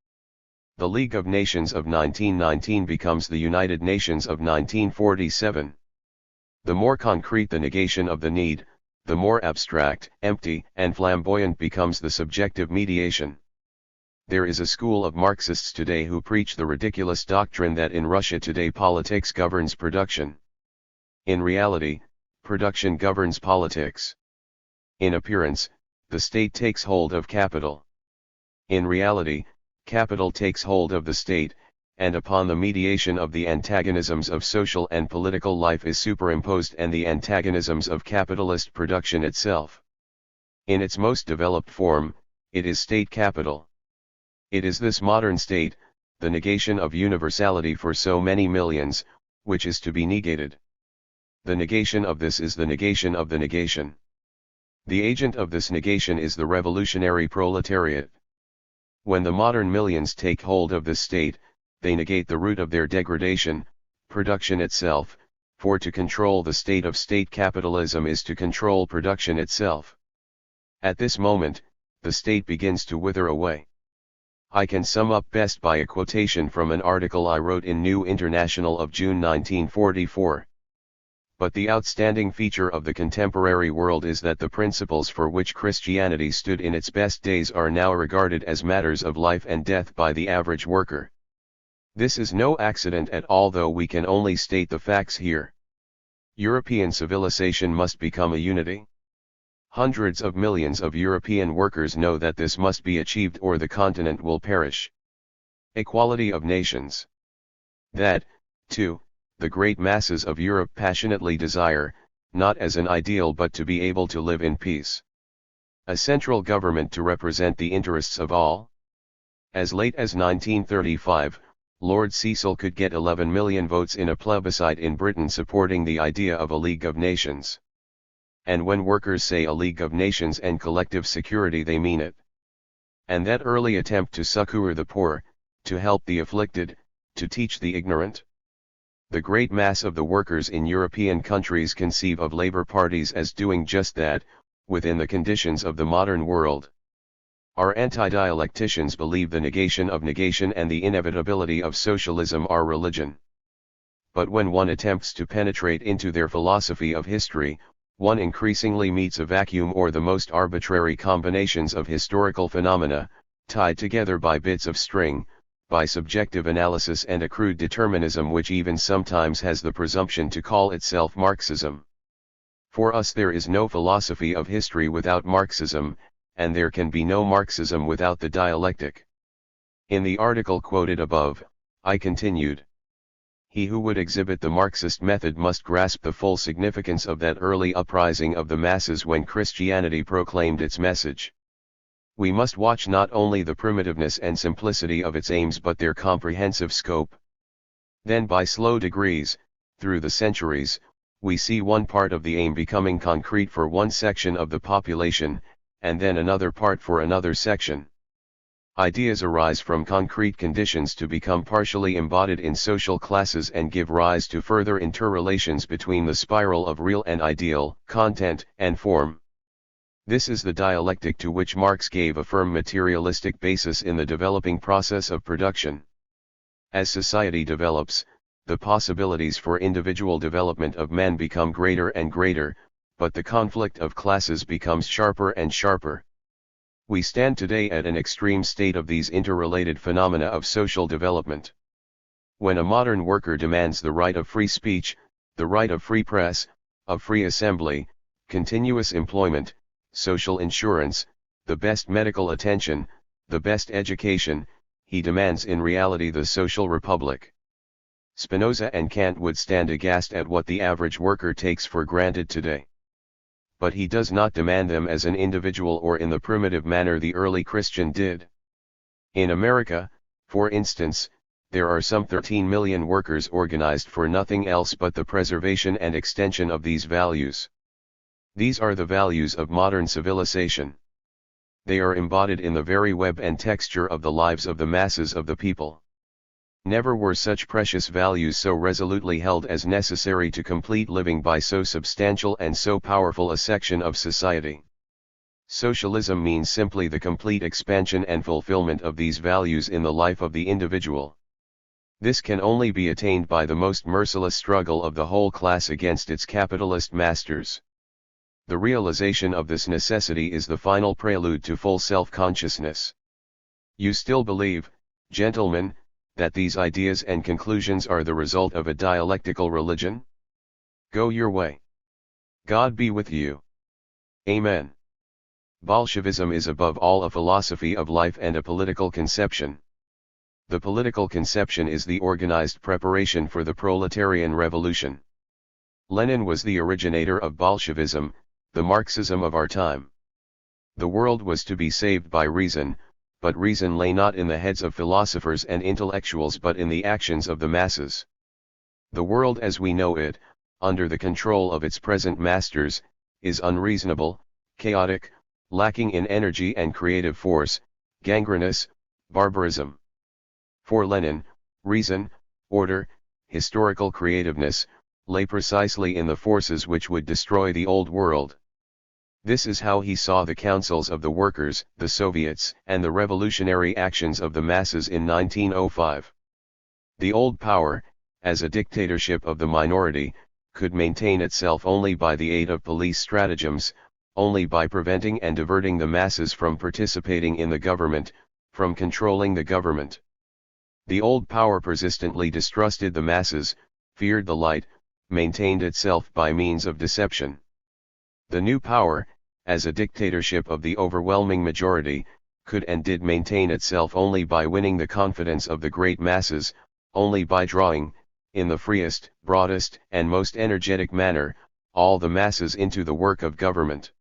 The League of Nations of 1919 becomes the United Nations of 1947. The more concrete the negation of the need, the more abstract, empty, and flamboyant becomes the subjective mediation. There is a school of Marxists today who preach the ridiculous doctrine that in Russia today politics governs production. In reality, production governs politics. In appearance, the state takes hold of capital. In reality, capital takes hold of the state, and upon the mediation of the antagonisms of social and political life is superimposed and the antagonisms of capitalist production itself. In its most developed form, it is state capital. It is this modern state, the negation of universality for so many millions, which is to be negated. The negation of this is the negation of the negation. The agent of this negation is the revolutionary proletariat. When the modern millions take hold of this state, they negate the root of their degradation, production itself, for to control the state of state capitalism is to control production itself. At this moment, the state begins to wither away. I can sum up best by a quotation from an article I wrote in New International of June 1944. But the outstanding feature of the contemporary world is that the principles for which Christianity stood in its best days are now regarded as matters of life and death by the average worker. This is no accident at all, though we can only state the facts here. European civilization must become a unity. Hundreds of millions of European workers know that this must be achieved or the continent will perish. Equality of nations. That, too, the great masses of Europe passionately desire, not as an ideal but to be able to live in peace. A central government to represent the interests of all. As late as 1935, Lord Cecil could get 11 million votes in a plebiscite in Britain supporting the idea of a League of Nations. And when workers say a League of Nations and collective security, they mean it. And that early attempt to succor the poor, to help the afflicted, to teach the ignorant. The great mass of the workers in European countries conceive of labor parties as doing just that, within the conditions of the modern world. Our anti-dialecticians believe the negation of negation and the inevitability of socialism are religion. But when one attempts to penetrate into their philosophy of history, one increasingly meets a vacuum or the most arbitrary combinations of historical phenomena, tied together by bits of string, by subjective analysis and a crude determinism which even sometimes has the presumption to call itself Marxism. For us there is no philosophy of history without Marxism, and there can be no Marxism without the dialectic. In the article quoted above, I continued. He who would exhibit the Marxist method must grasp the full significance of that early uprising of the masses when Christianity proclaimed its message. We must watch not only the primitiveness and simplicity of its aims but their comprehensive scope. Then by slow degrees, through the centuries, we see one part of the aim becoming concrete for one section of the population, and then another part for another section. Ideas arise from concrete conditions to become partially embodied in social classes and give rise to further interrelations between the spiral of real and ideal, content and form. This is the dialectic to which Marx gave a firm materialistic basis in the developing process of production. As society develops, the possibilities for individual development of man become greater and greater, but the conflict of classes becomes sharper and sharper. We stand today at an extreme state of these interrelated phenomena of social development. When a modern worker demands the right of free speech, the right of free press, of free assembly, continuous employment, social insurance, the best medical attention, the best education, he demands in reality the social republic. Spinoza and Kant would stand aghast at what the average worker takes for granted today. But he does not demand them as an individual or in the primitive manner the early Christian did. In America, for instance, there are some 13 million workers organized for nothing else but the preservation and extension of these values. These are the values of modern civilization. They are embodied in the very web and texture of the lives of the masses of the people. Never were such precious values so resolutely held as necessary to complete living by so substantial and so powerful a section of society. Socialism means simply the complete expansion and fulfillment of these values in the life of the individual. This can only be attained by the most merciless struggle of the whole class against its capitalist masters. The realization of this necessity is the final prelude to full self-consciousness. You still believe, gentlemen, that these ideas and conclusions are the result of a dialectical religion? Go your way. God be with you. Amen. Bolshevism is above all a philosophy of life and a political conception. The political conception is the organized preparation for the proletarian revolution. Lenin was the originator of Bolshevism, the Marxism of our time. The world was to be saved by reason, but reason lay not in the heads of philosophers and intellectuals but in the actions of the masses. The world as we know it, under the control of its present masters, is unreasonable, chaotic, lacking in energy and creative force, gangrenous, barbarism. For Lenin, reason, order, historical creativeness, lay precisely in the forces which would destroy the old world. This is how he saw the councils of the workers, the Soviets, and the revolutionary actions of the masses in 1905. The old power, as a dictatorship of the minority, could maintain itself only by the aid of police stratagems, only by preventing and diverting the masses from participating in the government, from controlling the government. The old power persistently distrusted the masses, feared the light, maintained itself by means of deception. The new power, as a dictatorship of the overwhelming majority, could and did maintain itself only by winning the confidence of the great masses, only by drawing, in the freest, broadest, and most energetic manner, all the masses into the work of government.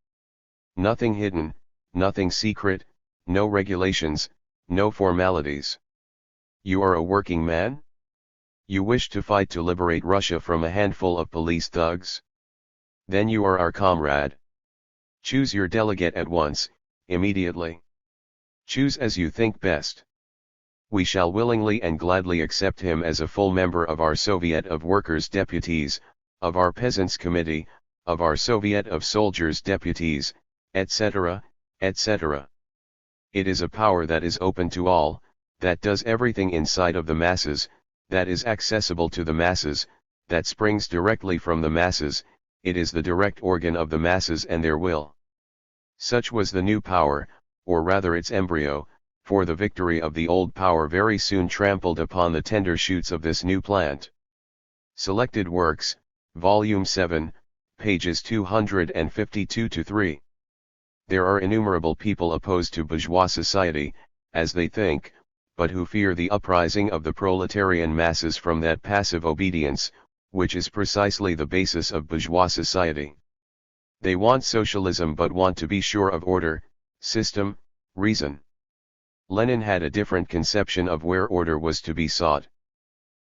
Nothing hidden, nothing secret, no regulations, no formalities. You are a working man? You wish to fight to liberate Russia from a handful of police thugs? Then you are our comrade. Choose your delegate at once, immediately. Choose as you think best. We shall willingly and gladly accept him as a full member of our Soviet of Workers' Deputies, of our Peasants' Committee, of our Soviet of Soldiers' Deputies, etc., etc. It is a power that is open to all, that does everything in sight of the masses, that is accessible to the masses, that springs directly from the masses, it is the direct organ of the masses and their will. Such was the new power, or rather its embryo, for the victory of the old power very soon trampled upon the tender shoots of this new plant. Selected Works, Volume 7, pages 252-3. There are innumerable people opposed to bourgeois society, as they think, but who fear the uprising of the proletarian masses from that passive obedience, which is precisely the basis of bourgeois society. They want socialism but want to be sure of order, system, reason. Lenin had a different conception of where order was to be sought.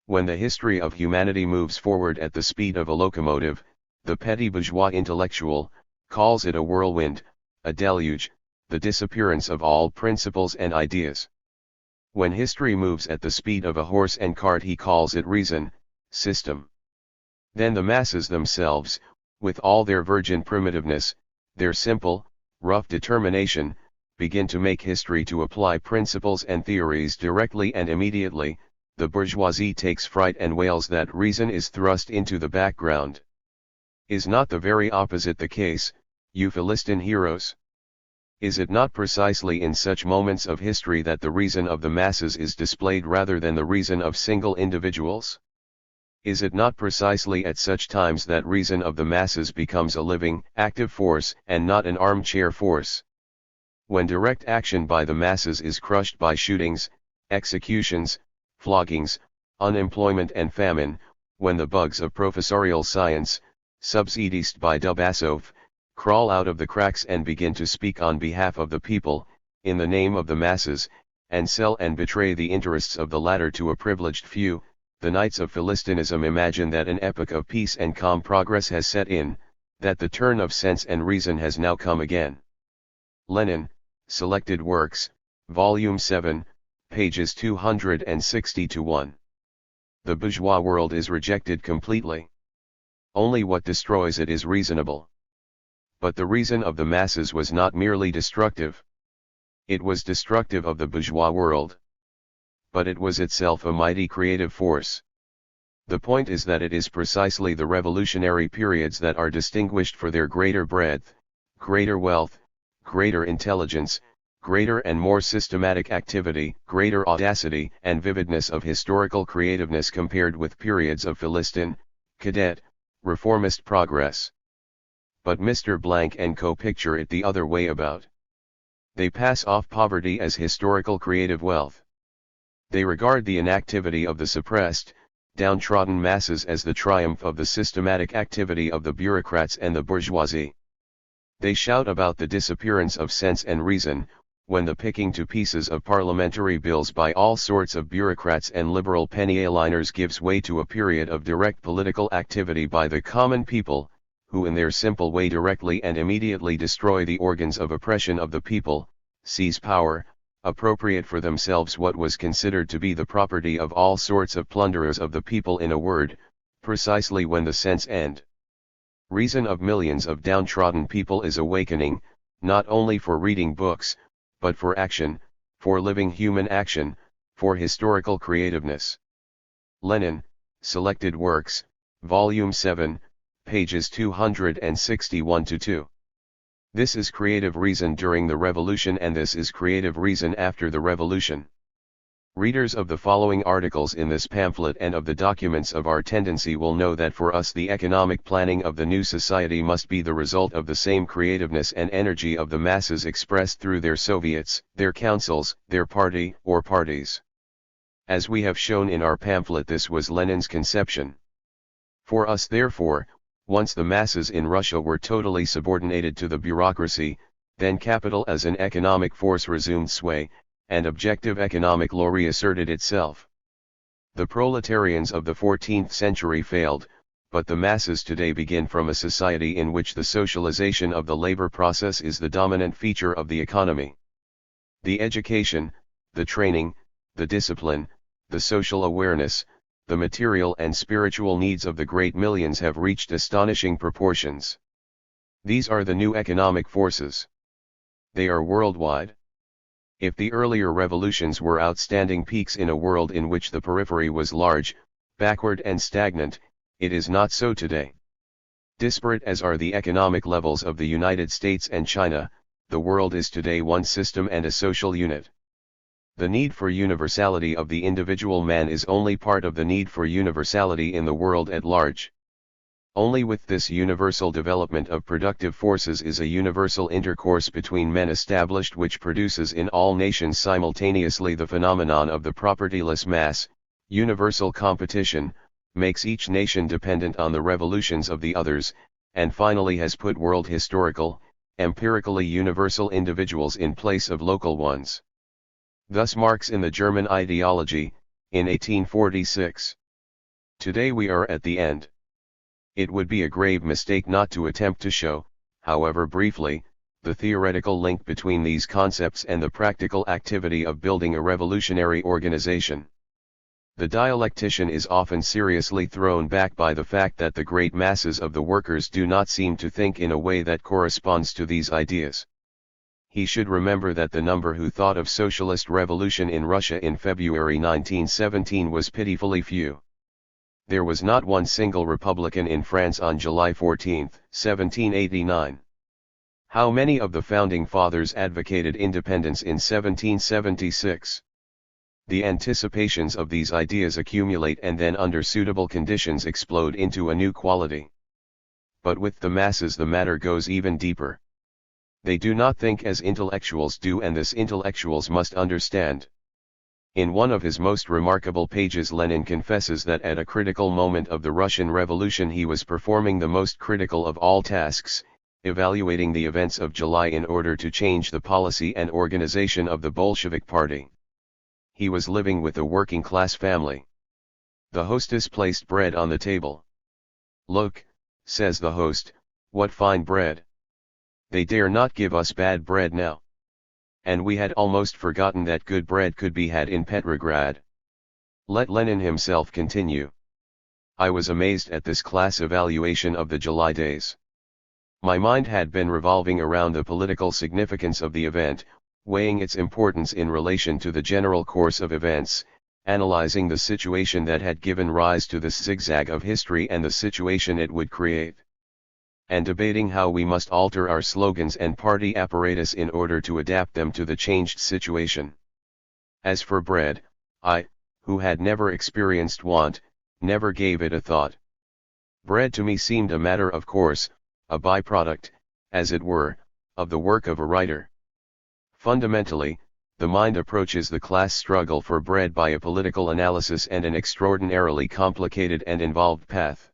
When the history of humanity moves forward at the speed of a locomotive, the petty bourgeois intellectual calls it a whirlwind, a deluge, the disappearance of all principles and ideas. When history moves at the speed of a horse and cart, he calls it reason, system. Then the masses themselves, with all their virgin primitiveness, their simple, rough determination, begin to make history, to apply principles and theories directly and immediately. The bourgeoisie takes fright and wails that reason is thrust into the background. Is not the very opposite the case, you Philistine heroes? Is it not precisely in such moments of history that the reason of the masses is displayed rather than the reason of single individuals? Is it not precisely at such times that reason of the masses becomes a living, active force and not an armchair force? When direct action by the masses is crushed by shootings, executions, floggings, unemployment and famine, when the bugs of professorial science, subsidized by Dubasov, crawl out of the cracks and begin to speak on behalf of the people, in the name of the masses, and sell and betray the interests of the latter to a privileged few, the knights of Philistinism imagine that an epoch of peace and calm progress has set in, that the turn of sense and reason has now come again. Lenin, Selected Works, Volume 7, pages 260-1. The bourgeois world is rejected completely. Only what destroys it is reasonable. But the reason of the masses was not merely destructive. It was destructive of the bourgeois world. But it was itself a mighty creative force. The point is that it is precisely the revolutionary periods that are distinguished for their greater breadth, greater wealth, greater intelligence, greater and more systematic activity, greater audacity and vividness of historical creativeness compared with periods of Philistine, cadet, reformist progress. But Mr. Blank and co picture it the other way about. They pass off poverty as historical creative wealth. They regard the inactivity of the suppressed, downtrodden masses as the triumph of the systematic activity of the bureaucrats and the bourgeoisie. They shout about the disappearance of sense and reason, when the picking to pieces of parliamentary bills by all sorts of bureaucrats and liberal penny-a-liners gives way to a period of direct political activity by the common people, who in their simple way directly and immediately destroy the organs of oppression of the people, seize power, appropriate for themselves what was considered to be the property of all sorts of plunderers of the people, in a word, precisely when the sense and reason of millions of downtrodden people is awakening, not only for reading books, but for action, for living human action, for historical creativeness. Lenin, Selected Works, Volume 7, pages 261-2. This is creative reason during the revolution, and this is creative reason after the revolution. Readers of the following articles in this pamphlet and of the documents of our tendency will know that for us the economic planning of the new society must be the result of the same creativeness and energy of the masses expressed through their Soviets, their councils, their party, or parties. As we have shown in our pamphlet, this was Lenin's conception. For us, therefore, once the masses in Russia were totally subordinated to the bureaucracy, then capital as an economic force resumed sway, and objective economic law reasserted itself. The proletarians of the 14th century failed, but the masses today begin from a society in which the socialization of the labor process is the dominant feature of the economy. The education, the training, the discipline, the social awareness, the material and spiritual needs of the great millions have reached astonishing proportions. These are the new economic forces. They are worldwide. If the earlier revolutions were outstanding peaks in a world in which the periphery was large, backward and stagnant, it is not so today. Disparate as are the economic levels of the United States and China, the world is today one system and a social unit. The need for universality of the individual man is only part of the need for universality in the world at large. Only with this universal development of productive forces is a universal intercourse between men established, which produces in all nations simultaneously the phenomenon of the propertyless mass. Universal competition makes each nation dependent on the revolutions of the others, and finally has put world historical, empirically universal individuals in place of local ones. Thus Marx in the German ideology, in 1846. Today we are at the end. It would be a grave mistake not to attempt to show, however briefly, the theoretical link between these concepts and the practical activity of building a revolutionary organization. The dialectician is often seriously thrown back by the fact that the great masses of the workers do not seem to think in a way that corresponds to these ideas. He should remember that the number who thought of socialist revolution in Russia in February 1917 was pitifully few. There was not one single Republican in France on July 14, 1789. How many of the founding fathers advocated independence in 1776? The anticipations of these ideas accumulate and then under suitable conditions explode into a new quality. But with the masses the matter goes even deeper. They do not think as intellectuals do, and this intellectuals must understand. In one of his most remarkable pages Lenin confesses that at a critical moment of the Russian Revolution he was performing the most critical of all tasks, evaluating the events of July in order to change the policy and organization of the Bolshevik Party. He was living with a working-class family. The hostess placed bread on the table. "Look," says the host, "what fine bread. They dare not give us bad bread now." And we had almost forgotten that good bread could be had in Petrograd. Let Lenin himself continue. I was amazed at this class evaluation of the July days. My mind had been revolving around the political significance of the event, weighing its importance in relation to the general course of events, analyzing the situation that had given rise to this zigzag of history and the situation it would create, and debating how we must alter our slogans and party apparatus in order to adapt them to the changed situation. As for bread, I, who had never experienced want, never gave it a thought. Bread to me seemed a matter of course, a byproduct, as it were, of the work of a writer. Fundamentally, the mind approaches the class struggle for bread by a political analysis and an extraordinarily complicated and involved path.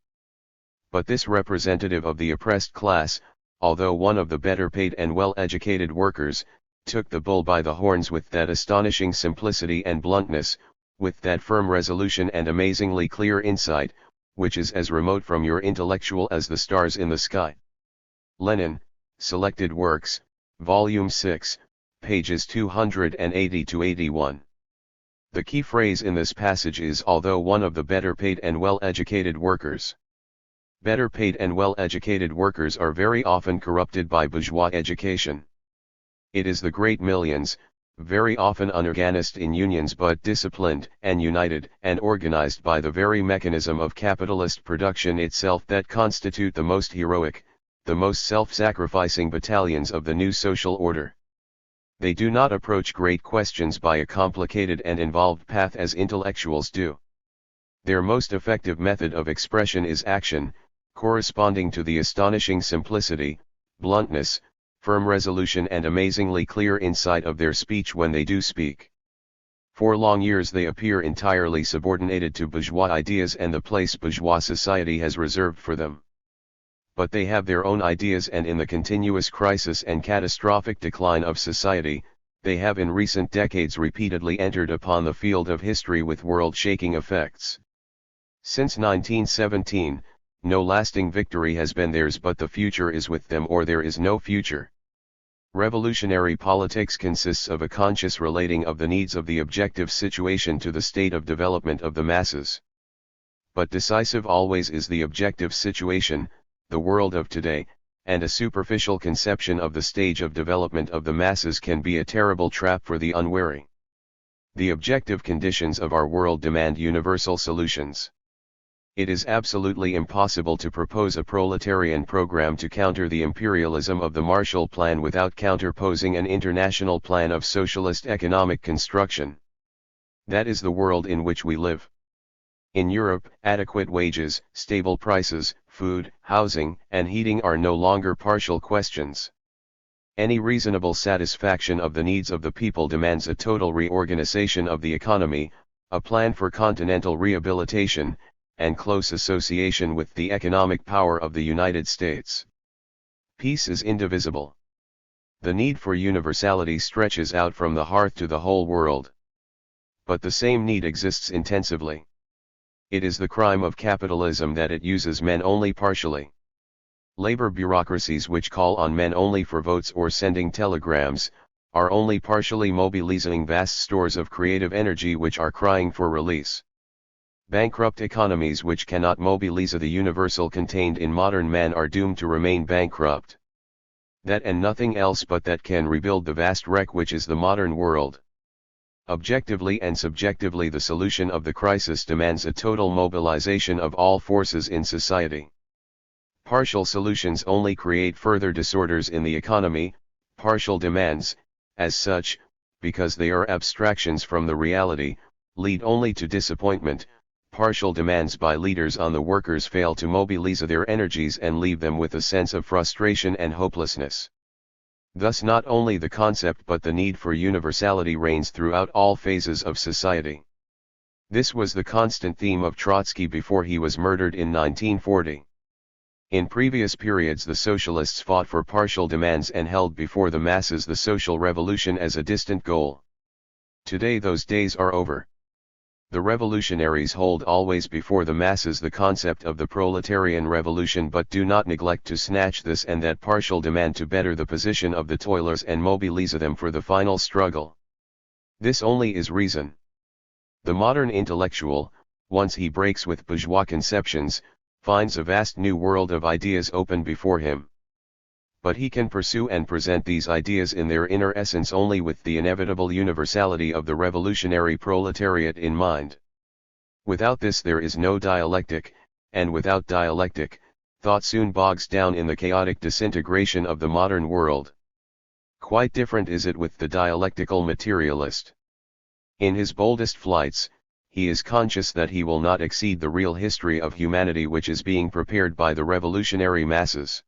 But this representative of the oppressed class, although one of the better paid and well-educated workers, took the bull by the horns with that astonishing simplicity and bluntness, with that firm resolution and amazingly clear insight, which is as remote from your intellectual as the stars in the sky. Lenin, Selected Works, Volume 6, pages 280 to 81. The key phrase in this passage is although one of the better paid and well-educated workers. Better paid and well-educated workers are very often corrupted by bourgeois education. It is the great millions, very often unorganized in unions but disciplined and united and organized by the very mechanism of capitalist production itself that constitute the most heroic, the most self-sacrificing battalions of the new social order. They do not approach great questions by a complicated and involved path as intellectuals do. Their most effective method of expression is action, corresponding to the astonishing simplicity, bluntness, firm resolution and amazingly clear insight of their speech when they do speak. For long years they appear entirely subordinated to bourgeois ideas and the place bourgeois society has reserved for them. But they have their own ideas, and in the continuous crisis and catastrophic decline of society, they have in recent decades repeatedly entered upon the field of history with world-shaking effects. Since 1917, no lasting victory has been theirs, but the future is with them or there is no future. Revolutionary politics consists of a conscious relating of the needs of the objective situation to the state of development of the masses. But decisive always is the objective situation, the world of today, and a superficial conception of the stage of development of the masses can be a terrible trap for the unwary. The objective conditions of our world demand universal solutions. It is absolutely impossible to propose a proletarian program to counter the imperialism of the Marshall Plan without counterposing an international plan of socialist economic construction. That is the world in which we live. In Europe, adequate wages, stable prices, food, housing, and heating are no longer partial questions. Any reasonable satisfaction of the needs of the people demands a total reorganization of the economy, a plan for continental rehabilitation, and close association with the economic power of the United States. Peace is indivisible. The need for universality stretches out from the hearth to the whole world. But the same need exists intensively. It is the crime of capitalism that it uses men only partially. Labor bureaucracies which call on men only for votes or sending telegrams, are only partially mobilizing vast stores of creative energy which are crying for release. Bankrupt economies which cannot mobilize the universal contained in modern man are doomed to remain bankrupt. That and nothing else but that can rebuild the vast wreck which is the modern world. Objectively and subjectively the solution of the crisis demands a total mobilization of all forces in society. Partial solutions only create further disorders in the economy. Partial demands, as such, because they are abstractions from the reality, lead only to disappointment. Partial demands by leaders on the workers fail to mobilize their energies and leave them with a sense of frustration and hopelessness. Thus not only the concept but the need for universality reigns throughout all phases of society. This was the constant theme of Trotsky before he was murdered in 1940. In previous periods the socialists fought for partial demands and held before the masses the social revolution as a distant goal. Today those days are over. The revolutionaries hold always before the masses the concept of the proletarian revolution but do not neglect to snatch this and that partial demand to better the position of the toilers and mobilize them for the final struggle. This only is reason. The modern intellectual, once he breaks with bourgeois conceptions, finds a vast new world of ideas open before him. But he can pursue and present these ideas in their inner essence only with the inevitable universality of the revolutionary proletariat in mind. Without this there is no dialectic, and without dialectic, thought soon bogs down in the chaotic disintegration of the modern world. Quite different is it with the dialectical materialist. In his boldest flights, he is conscious that he will not exceed the real history of humanity which is being prepared by the revolutionary masses.